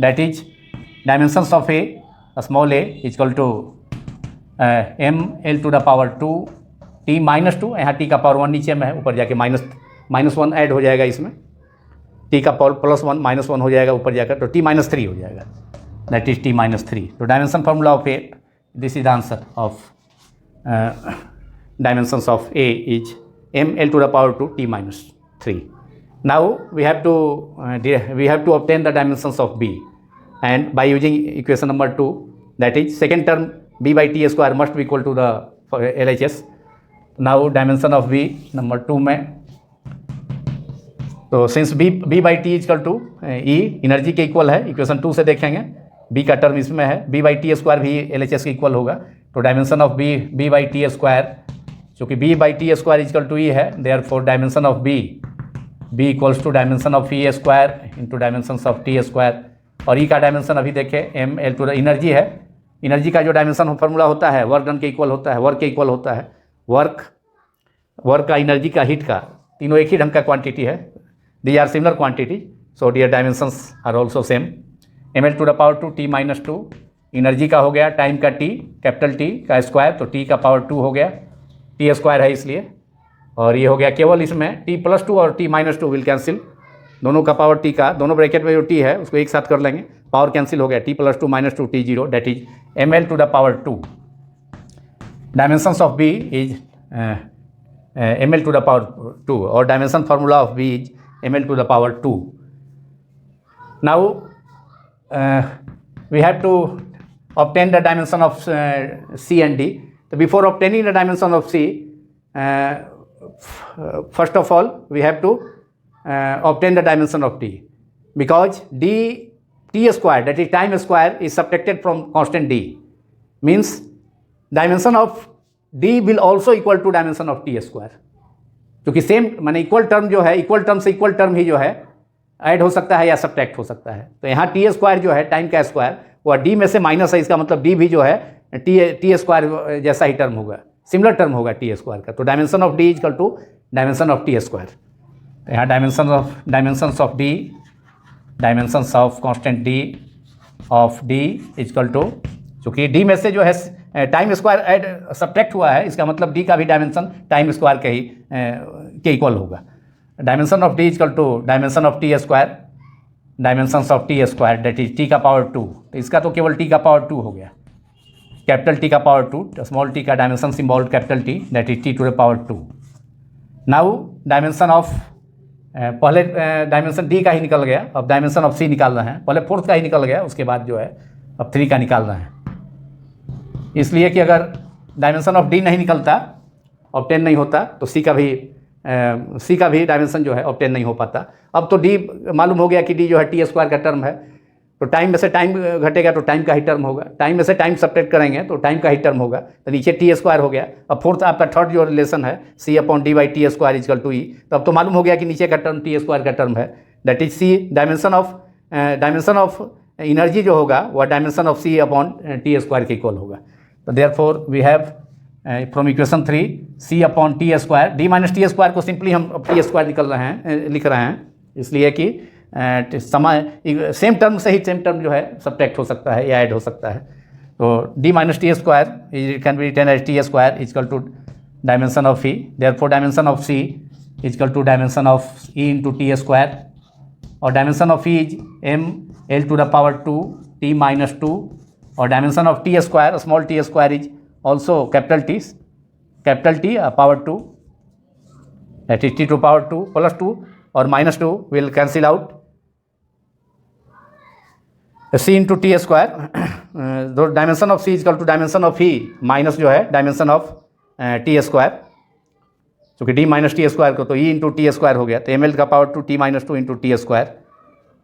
That is dimensions of A small a is equal to mL to the power 2 T minus 2, यहाँ T का पावर 1 नीचे में है, ऊपर जाके माइनस 1 ऐड हो जाएगा इसमें, टी का पावर +1 -1 हो जाएगा ऊपर जाकर, तो t-3 हो जाएगा, दैट इज t-3. तो dimension formula of A, this is the answer of dimensions of A is ml to the power 2 t-3. Now we have to obtain the dimensions of B, and by using equation number 2, that is second term B by T square must be equal to the LHS. Now dimension of B number 2 में, तो since B by T is equal to E energy के equal है, equation 2 से देखेंगे B का term इसमें है, B by T square भी LHS के इक्वल होगा, तो dimension of B by T square, चूँकि B by T square is equal to E है, therefore dimension of B equals to dimension of E square into dimension of T square, और E का dimension अभी देखें ml to energy है, energy का जो dimension formula होता है वर्क डन के इक्वल होता है, वर्क के इक्वल होता है, वर्क का, एनर्जी का, हीट का, तीनों एक ही ढंग का क्वांटिटी है, they are similar quantity, so their dimensions are also same. ml to the power 2 t-2, energy का हो गया, टाइम का t, कैपिटल T का स्क्वायर, तो t का पावर 2 हो गया, t स्क्वायर है इसलिए, और ये हो गया केवल इसमें t+2 और t-2 विल कैंसिल, दोनों का पावर t का, दोनों ब्रैकेट में जो t है उसको एक साथ कर लेंगे, पावर कैंसिल हो गया, t+2 -2 t0, that is ml to the power 2. Dimensions of b is ml to the power 2, और dimension formula of b is ml to the power 2. Now we have to obtain the dimension of C and D. So before obtaining the dimension of C, first of all we have to obtain the dimension of D, because T square, that is time square, is subtracted from constant D, means dimension of D will also equal to dimension of T square, क्योंकि same माने equal term जो है, equal term से equal term ही जो है add हो सकता है या सब्ट्रैक्ट हो सकता है. तो यहाँ टी स्क्वायर जो है टाइम का स्क्वायर, वह डी में से माइनस है, इसका मतलब डी भी जो है टी स्क्वायर जैसा ही टर्म होगा, सिमिलर टर्म होगा टी स्क्वायर का. तो dimension of D is equal to dimension of T square. तो यहाँ dimensions of D, dimensions of constant D of D is equal to, चूँकि डी में से जो है टाइम स्क्वायर ऐड सब्ट्रैक्ट हुआ है, इसका मतलब डी का भी डायमेंशन टाइम स्क्वायर के इक्वल होगा. Dimension of D is equal to dimension of T square, dimensions of T square, that is T का पावर 2. तो इसका तो केवल टी का पावर 2 हो गया, कैपिटल टी का पावर 2, स्मॉल टी का dimension symbol capital T, that is T to the power 2. Now dimension of, पहले डायमेंशन डी का ही निकल गया, अब डायमेंशन ऑफ सी निकाल रहे हैं, पहले फोर्थ का ही निकल गया, उसके बाद जो है अब 3 का निकाल रहे हैं, इसलिए कि अगर डायमेंशन ऑफ डी नहीं निकलता, ऑब्टेन नहीं होता, तो सी का भी डायमेंशन जो है ऑब्टेन नहीं हो पाता. अब तो डी मालूम हो गया कि डी जो है टी स्क्वायर का टर्म है, तो टाइम में से टाइम घटेगा तो टाइम का ही टर्म होगा, टाइम में से टाइम सब्ट्रैक्ट करेंगे तो टाइम का ही टर्म होगा, तो नीचे टी स्क्वायर हो गया. अब फोर्थ आपका थर्ड जो रिलेशन है c upon d by t square is equal to e, तो अब तो मालूम हो गया कि नीचे का टर्म टी स्क्वायर का टर्म है, that is c. Dimension of energy जो होगा वह dimension of c upon t square के इक्वल होगा. तो therefore we have from equation 3 c upon t square, d minus T square को सिंपली हम टी स्क्वायर लिख रहे हैं, इसलिए कि समय सेम टर्म से ही सेम टर्म जो है सब्ट्रैक्ट हो सकता है या ऐड हो सकता है. तो D minus T square it can be written as t square is equal to dimension of e, therefore dimension of C is equal to dimension of e into T square, और dimension of e is m l to the power 2 t-2, और dimension of T square, small t square is also capital T power 2, that is t to power 2 plus 2 और minus 2 will cancel out, c into t square. तो dimension of c is equal to dimension of e minus जो है dimension of T square, क्योंकि d minus T square को तो e into T square हो गया, तो ml का power 2 t-2 into T square,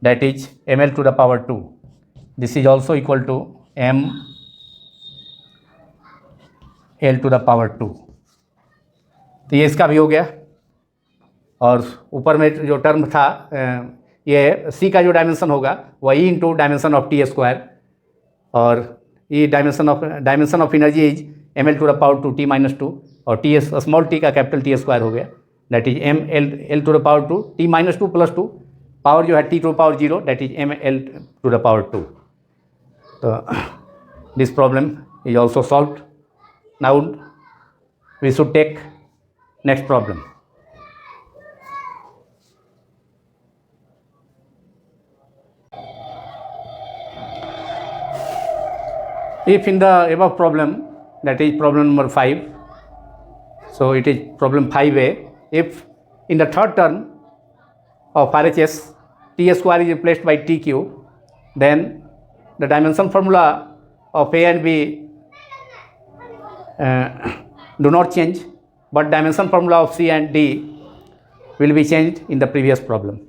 that is ml to the power 2. This is also equal to m L to the power 2. तो ये इसका भी हो गया, और ऊपर में जो टर्म था ये सी का जो डायमेंशन होगा वह e into dimension of T square, और e dimension of energy is m l to the power 2 t-2, और टी स्मॉल टी का कैपिटल टी स्क्वायर हो गया, that is m l to the power 2 t-2 plus 2, power जो है t to power 0, that is m l to the power 2. तो this problem is also solved. Now we should take next problem. If in the above problem, that is problem number 5, so it is problem 5a, if in the third term of RHS t square is replaced by tq, then the dimension formula of A and B do not change, but dimension formula of C and D will be changed in the previous problem.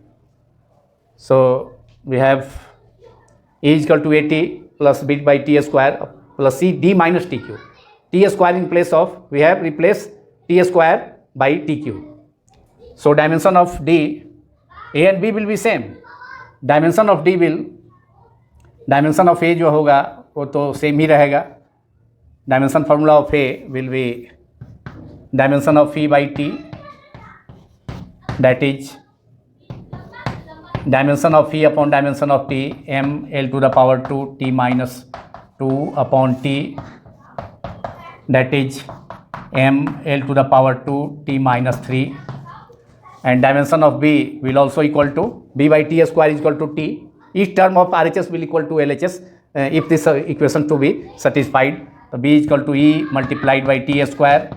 So we have A is equal to AT plus B by T square plus C D minus TQ. T square in place of, we have replaced T square by TQ. So dimension of D, A and B will be same. Dimension of D will, dimension of A जो होगा वो तो same ही रहेगा. Dimension formula of A will be dimension of E by T, that is dimension of E upon dimension of T, m L to the power 2 T minus 2 upon T, that is m L to the power 2 T minus 3, and dimension of B will also equal to B by T square is equal to T. Each term of RHS will equal to LHS if this equation to be satisfied. So B is equal to E multiplied by T square,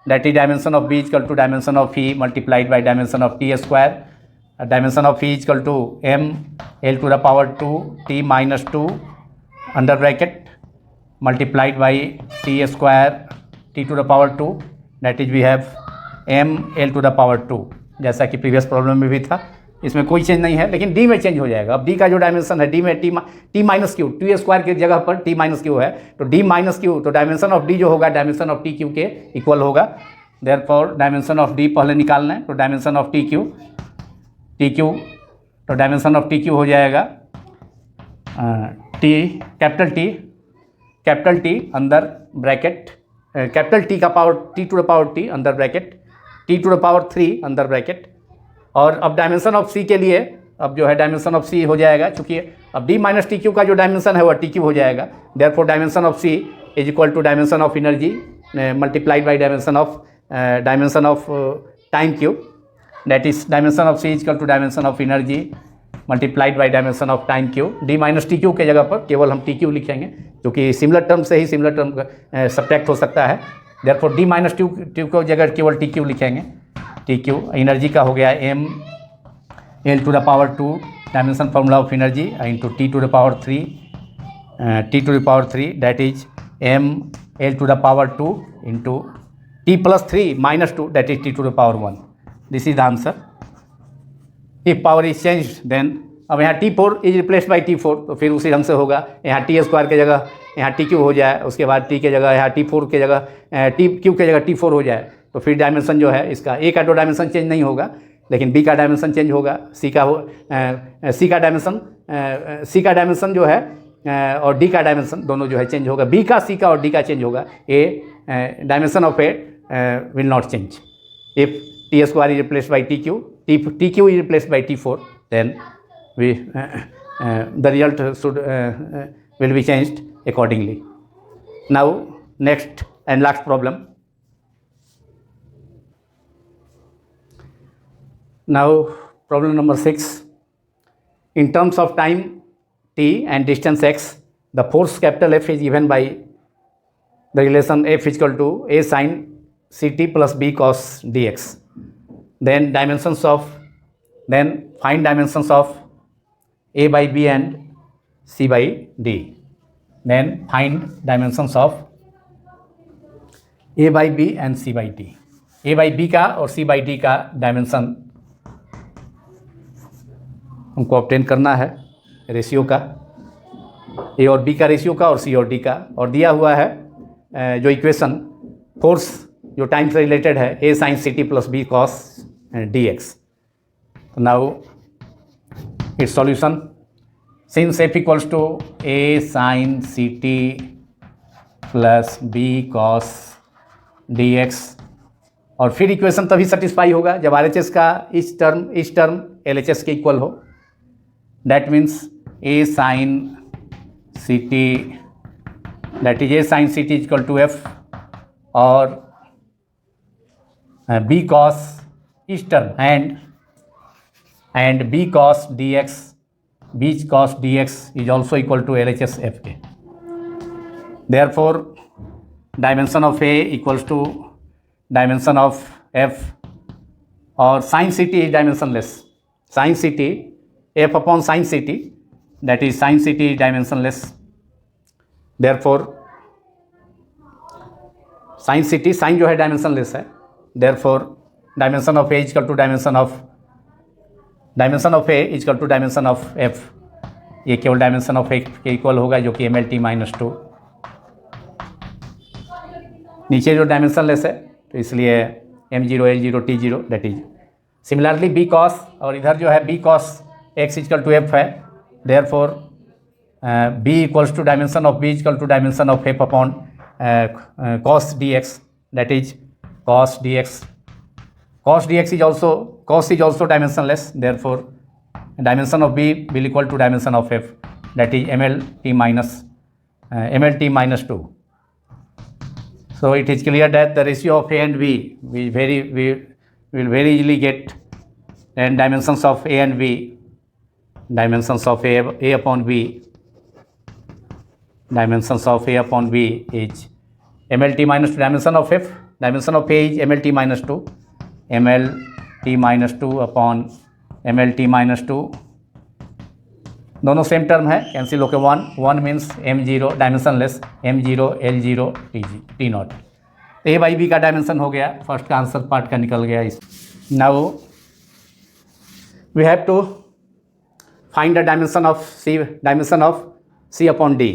that is dimension of B is equal to dimension of E multiplied by dimension of T square. Dimension of E is equal to m L to the power 2 T minus 2 under bracket multiplied by T square T to the power 2, that is we have m L to the power 2, जैसा कि previous problem में भी था. इसमें कोई change नहीं है, लेकिन डी में चेंज हो जाएगा. अब डी का जो डायमेंशन है, डी में T minus Q, T square की जगह पर टी माइनस क्यू है, तो डी माइनस क्यू, तो डायमेंशन ऑफ डी जो होगा डायमेंशन ऑफ टी क्यू के इक्वल होगा. देयरफॉर डायमेंशन ऑफ डी पहले निकालना है, तो डायमेंशन ऑफ टी क्यू, तो डायमेंशन ऑफ टी क्यू हो जाएगा टी कैपिटल टी अंदर ब्रैकेट, कैपिटल टी का power T to the power T अंदर bracket T to the power 3 अंदर ब्रैकेट. और अब डायमेंशन ऑफ सी के लिए अब जो है डायमेंशन ऑफ सी हो जाएगा, चूँकि अब डी माइनस टी क्यू का जो डायमेंशन है वह टी क्यू हो जाएगा. Therefore dimension of C is equal to dimension of energy multiplied by dimension of time Q, that is dimension of C is equal to dimension of energy multiplied by dimension of time q. d minus T Q के जगह पर केवल हम T Q लिखेंगे, क्योंकि similar term से ही similar term subtract हो सकता है. देयरफॉर डी माइनस टी क्यू की जगह केवल टी क्यू लिखेंगे. टी क्यू एनर्जी का हो गया m L to the power 2 dimension formula of energy into T to the power 3 that is m L to the power 2 into T plus 3 minus 2 that is T to the power 1. This is the answer. If power is changed, then अब यहाँ T4 is replaced by T4, तो फिर उसी ढंग से होगा. यहाँ T square के जगह यहाँ टी क्यू हो जाए, उसके बाद टी के जगह यहाँ T4 के जगह टी क्यू के जगह T4 हो जाए, तो फिर डायमेंशन जो है इसका ए का तो डायमेंशन चेंज नहीं होगा, लेकिन बी का डायमेंशन चेंज होगा. सी का डायमेंशन जो है और डी का डायमेंशन दोनों जो है चेंज होगा. बी का, सी का और डी का चेंज होगा. A dimension of a will not change. If T square is replaced by TQ, TQ is replaced by T4, then the result will be changed accordingly. Now next and last problem. Now problem number 6. In terms of time t and distance x, the force capital F is given by the relation F is equal to A sin ct plus B cos dx. Then find dimensions of A by B and C by D. Then find dimensions of A by B and C by D. A by B का और C by D का dimension हमको obtain करना है, ratio का, A और B का ratio का और C और D का. और दिया हुआ है जो इक्वेशन फोर्स जो टाइम से रिलेटेड है, A sin ct plus B cos dx. Now its solution, since f equals to A sin ct plus B cos dx, और फिर इक्वेशन तभी सेटिस्फाई होगा जब RHS का इस टर्म LHS के इक्वल हो. That means A sin ct, that is A sin ct is equal to f, और B cos इस term and B cos dx is also equal to LHS f के. therefore dimension of A equals to dimension of F, or sin Ct is dimensionless. Sin Ct, F upon sin Ct, that is sin Ct is dimensionless. Therefore sin Ct, sin जो है dimensionless है, therefore dimension of A is equal to dimension of A is equal to dimension of F. ये केवल dimension of F के equal होगा, जो कि MLT-2। नीचे जो डायमेंशनलेस है तो इसलिए M0 L0 T0 that is similarly B cos, और इधर जो है B cos x equal to F है, therefore B equals to dimension of B equal to dimension of F upon cos dx, that is cos dx. Cos dx is also dimensionless, therefore dimension of B will equal to dimension of F, that is MLT-2. So it is clear that the ratio of A and B we will very easily get, and dimensions of A and B, dimensions of A upon B, dimensions of A upon B is MLT-2 dimension of F, dimension of A is MLT-2, MLT-2 upon MLT-2, दोनों same term है, cancel होकर 1 means M0 dimensionless, M0 L0 T0। A by B का dimension हो गया, first का answer part का निकल गया। इस now we have to find the dimension of C upon D।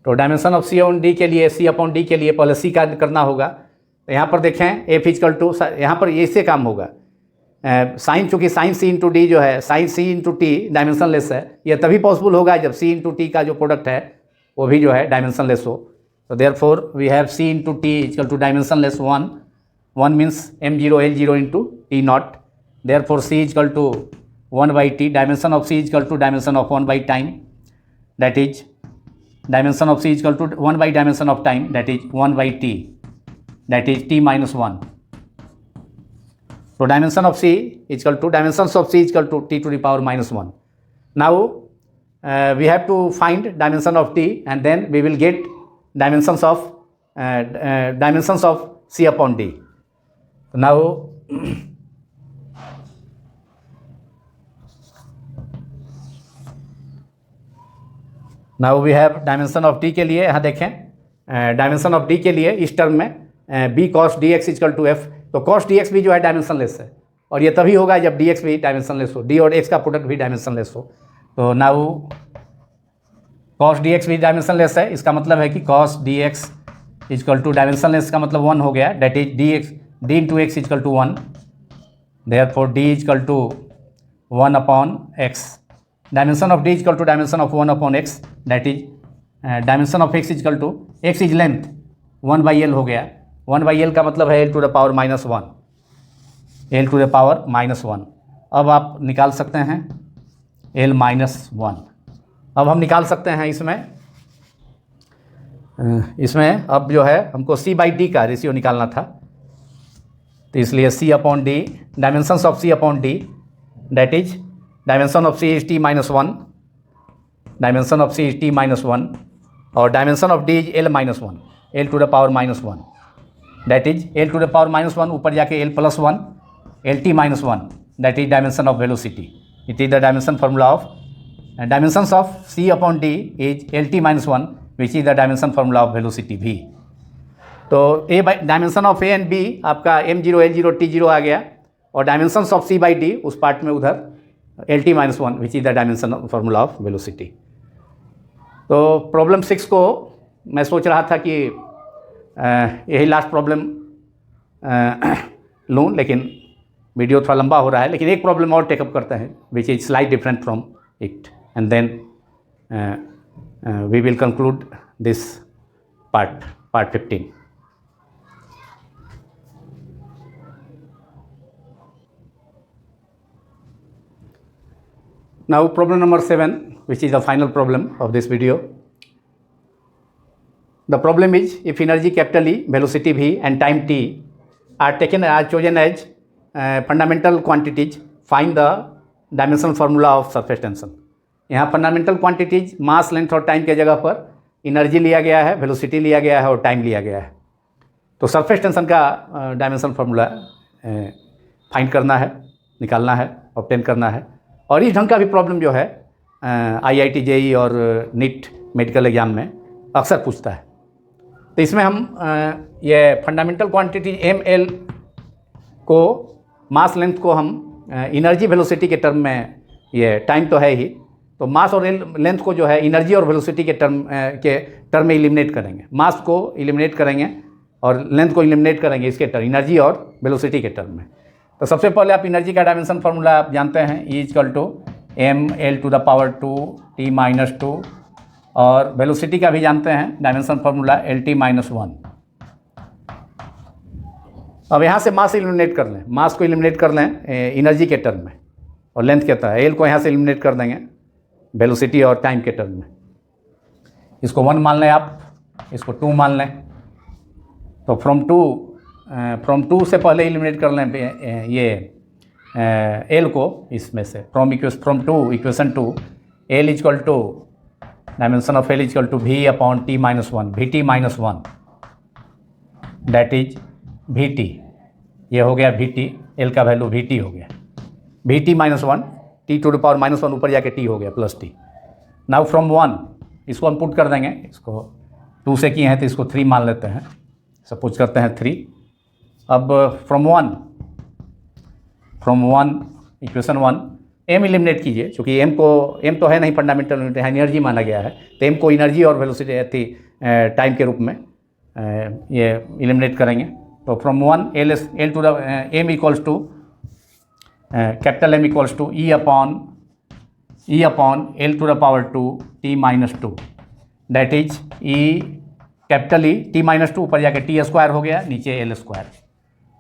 तो dimension of C upon D के लिए, C अपॉन D के लिए पहले C का करना होगा। तो यहाँ पर देखें F इक्वल टू, यहाँ पर इससे काम होगा, साइन, चूँकि साइन C इंटू डी जो है, sine C into T dimensionless है। यह तभी पॉसिबल होगा जब C इंटू टी का जो प्रोडक्ट है वो भी जो है डायमेंशनलेस हो। तो therefore we have C into T equal to dimensionless 1 means M0 L0 into T0, therefore C equal to 1/t, dimension of C equal to dimension of 1 by time, that is dimension of C equal to 1 by dimension of time, that is 1/t, that is T-1। So dimension of C equal to dimensions of C equal to T to the power -1. Now we have to find dimension of T, and then we will get dimensions of C upon D. Now we have dimension of T के लिए, यहाँ देखें dimension of D के लिए इस term में B cos dx equal to F, तो cos dx भी जो है डायमेंशनलेस है, और ये तभी होगा जब dx भी डायमेंशनलेस हो, d और x का प्रोडक्ट भी डायमेंशनलेस हो। तो नाउ cos dx भी डायमेंशनलेस है, इसका मतलब है कि cos dx equal to dimensionless का मतलब 1 हो गया, that is d into X equal to 1, therefore d equal to 1 upon x, dimension of d equal to dimension of 1 upon x, that is dimension of x equal to, x is length 1/l हो गया, 1/l का मतलब है l to the power -1, l to the power -1। अब आप निकाल सकते हैं l-1। अब हम निकाल सकते हैं इसमें अब जो है हमको C/D का रेशियो निकालना था, तो इसलिए C upon D, dimensions of C upon D, that is dimension of C is T-1, dimension of C is T-1, और dimension of D is l-1, l to the power -1, that is l to the power -1, ऊपर जाके l+1, LT-1, that is dimension of velocity. It is the dimension formula of dimensions of C upon D is LT-1, which is the dimension formula of velocity V. तो A by dimension of A and B आपका M0 L0 T0 आ गया, और dimensions of C by D उस part में उधर LT-1, which is the dimension formula of velocity. तो problem 6 को मैं सोच रहा था कि यही लास्ट प्रॉब्लम लूँ, लेकिन वीडियो थोड़ा लंबा हो रहा है, लेकिन एक प्रॉब्लम और टेकअप करते हैं which is slight different from it, and then we will conclude this part 15. Now problem number 7, which is the final problem of this video. The problem is, if energy capital E, velocity V and time t are chosen as fundamental quantities, find the dimensional formula of surface tension. यहाँ fundamental quantities मास, length और time के जगह पर energy लिया गया है, velocity लिया गया है और टाइम लिया गया है। तो सरफेस टेंशन का डायमेंशन फार्मूला फाइंड करना है, निकालना है, ऑब्टेन करना है। और इस ढंग का भी प्रॉब्लम जो है IIT JEE और नीट मेडिकल एग्जाम में अक्सर पूछता है। तो इसमें हम ये फंडामेंटल क्वांटिटी ML को, मास लेंथ को हम एनर्जी वेलोसिटी के टर्म में, ये टाइम तो है ही, तो मास और लेंथ को जो है एनर्जी और वेलोसिटी के टर्म में एलिमिनेट करेंगे। मास को एलिमिनेट करेंगे और लेंथ को एलिमिनेट करेंगे इसके टर्म, एनर्जी और वेलोसिटी के टर्म में। तो सबसे पहले आप एनर्जी का डायमेंशन फार्मूला आप जानते हैं, E=mL⁻²T-2 और वेलोसिटी का भी जानते हैं डायमेंशन फार्मूला LT-1। अब यहाँ से मास एलिमिनेट कर लें, मास को एलिमिनेट कर लें एनर्जी के टर्म में, और लेंथ कहता है L को यहाँ से एलिमिनेट कर देंगे वेलोसिटी और टाइम के टर्म में। इसको 1 मान लें आप, इसको 2 मान लें। तो फ्रॉम टू से पहले एलिमिनेट कर लें ये L को इसमें से, from to equation two L = dimension of L = V/T-1, VT-1 that is VT। ये हो गया VT, L का वैल्यू VT हो गया, VT-1, T⁻⁻1 ऊपर जाके T हो गया +T। नाउ फ्रॉम 1 इसको हम पुट कर देंगे, इसको 2 से किए हैं तो इसको 3 मान लेते हैं, सपोज करते हैं 3। अब फ्रॉम 1 इक्वेशन 1 M एलिमिनेट कीजिए, क्योंकि M तो है नहीं, फंडामेंटल यूनिट है, एनर्जी माना गया है, तो M को एनर्जी और वेलोसिटी थी टाइम के रूप में ये एलिमिनेट करेंगे। तो from 1 M = capital M = E/L⁻²T-2 that is capital T-2 ऊपर जाके T² हो गया, नीचे L²।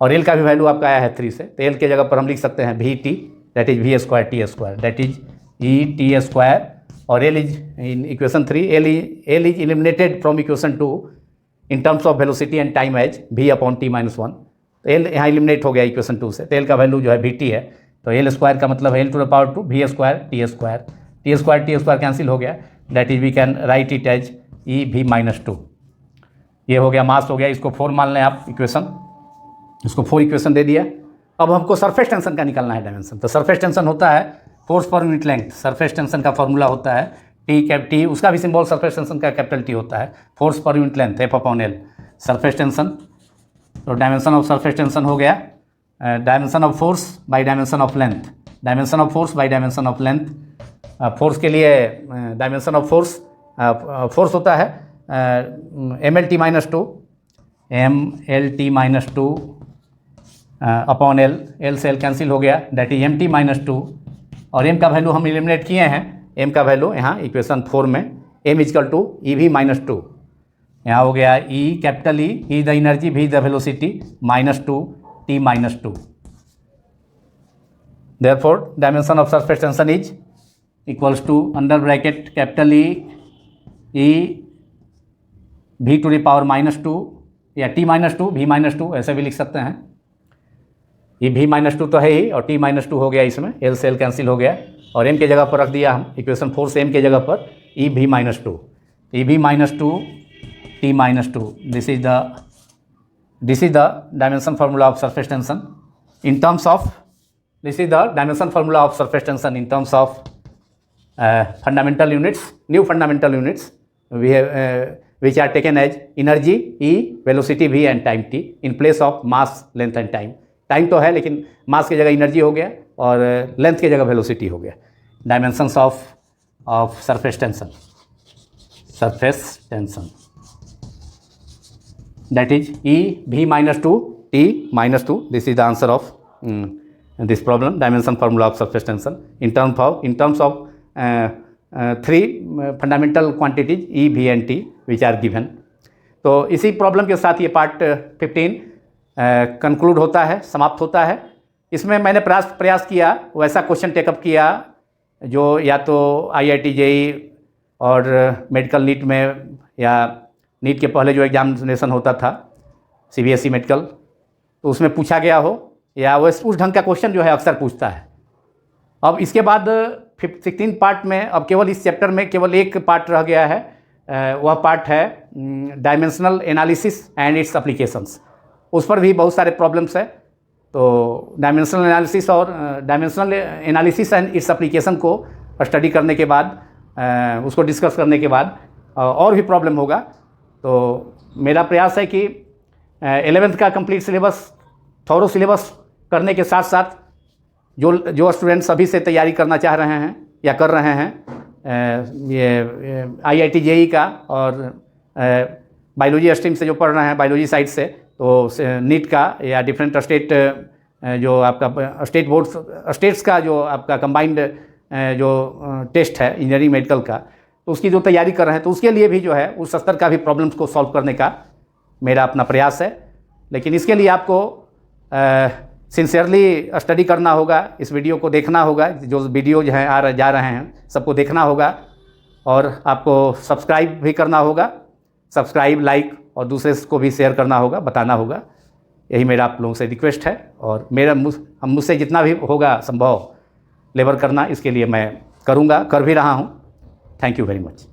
और L का भी वैल्यू आपका आया है 3 से, तो L के जगह पर हम लिख सकते हैं VT that is V²T² that is ET²। और L is in equation 3, L is eliminated from equation 2 in terms of velocity and time as V/T-1। तो L यहाँ एलिमिनेट हो गया इक्वेशन 2 से, तो L का वैल्यू जो है VT है, तो L² का मतलब है L⁻², V²T² कैंसिल हो गया, that is we can write it as EV-2। ये हो गया मास हो गया, इसको 4 मान लें आप इक्वेशन, इसको 4 इक्वेशन दे दिया। अब हमको सरफेस टेंशन का निकालना है डायमेंशन। तो सरफेस टेंशन होता है force per unit length. Surface tension का फॉर्मूला होता है T, उसका भी सिंबल सरफेस टेंशन का कैपिटल T होता है, force per unit length F/L surface tension. तो डायमेंशन ऑफ सरफेस टेंशन हो गया dimension of force by dimension of length, dimension of force by dimension of length. Force के लिए dimension of force होता है ML_T-2 upon L से L cancel हो गया, दैट इज MT-2। और M का वैल्यू हम एलिमिनेट किए हैं, M का वैल्यू यहाँ इक्वेशन 4 में M = EV-2। यहाँ हो गया E capital E the energy, V the velocity, -2 T-2। Therefore dimension of surface tension is equals to under bracket capital E V⁻⁻2 या T-2 V-2 ऐसे भी लिख सकते हैं। ये V-2 तो है ही और T-2 हो गया, इसमें L से L कैंसिल हो गया और M के जगह पर रख दिया हम इक्वेशन 4 से M के जगह पर EV-2 T-2। This is the dimension formula of surface tension in terms of, this is the dimension formula of surface tension in terms of fundamental units, new fundamental units we have which are taken as energy E, velocity V and time T in place of mass, length and time। Time तो है लेकिन मास की जगह energy हो गया और length की जगह वेलोसिटी हो गया। Dimensions of surface tension that is EV-2 T-2। This is the answer of this problem, dimension formula of surface tension in terms of 3 fundamental quantities E, V and T which are given. तो इसी problem के साथ ये part 15 conclude होता है, समाप्त होता है। इसमें मैंने प्रयास किया वैसा क्वेश्चन टेकअप किया जो या तो IIT JEE और मेडिकल नीट में या नीट के पहले जो एग्जामिनेशन होता था CBSE मेडिकल, तो उसमें पूछा गया हो, या उस ढंग का क्वेश्चन जो है अक्सर पूछता है। अब इसके बाद 16 पार्ट में अब केवल इस चैप्टर में केवल एक पार्ट रह गया है, वह पार्ट है dimensional analysis and it's applications. उस पर भी बहुत सारे प्रॉब्लम्स है। तो dimensional analysis and its application को स्टडी करने के बाद, उसको डिस्कस करने के बाद और भी प्रॉब्लम होगा। तो मेरा प्रयास है कि 11th का कंप्लीट सिलेबस, थॉरो सिलेबस करने के साथ साथ जो स्टूडेंट्स अभी से तैयारी करना चाह रहे हैं या कर रहे हैं, ये IIT JEE का और बायोलॉजी स्ट्रीम से जो पढ़ रहे हैं बायोलॉजी साइड से, तो नीट का या डिफरेंट स्टेट जो आपका स्टेट बोर्ड स्टेट्स का जो आपका कंबाइंड जो टेस्ट है इंजीनियरिंग मेडिकल का, तो उसकी जो तैयारी कर रहे हैं, तो उसके लिए भी जो है उस स्तर का भी प्रॉब्लम्स को सॉल्व करने का मेरा अपना प्रयास है। लेकिन इसके लिए आपको सिंसियरली स्टडी करना होगा, इस वीडियो को देखना होगा, जो वीडियो जो हैं जा रहे हैं सबको देखना होगा, और आपको सब्सक्राइब भी करना होगा, सब्सक्राइब, लाइक, और दूसरे को भी शेयर करना होगा, बताना होगा। यही मेरा आप लोगों से रिक्वेस्ट है, और मुझसे जितना भी होगा संभव लेबर करना, इसके लिए मैं करूँगा, कर भी रहा हूँ। Thank you very much.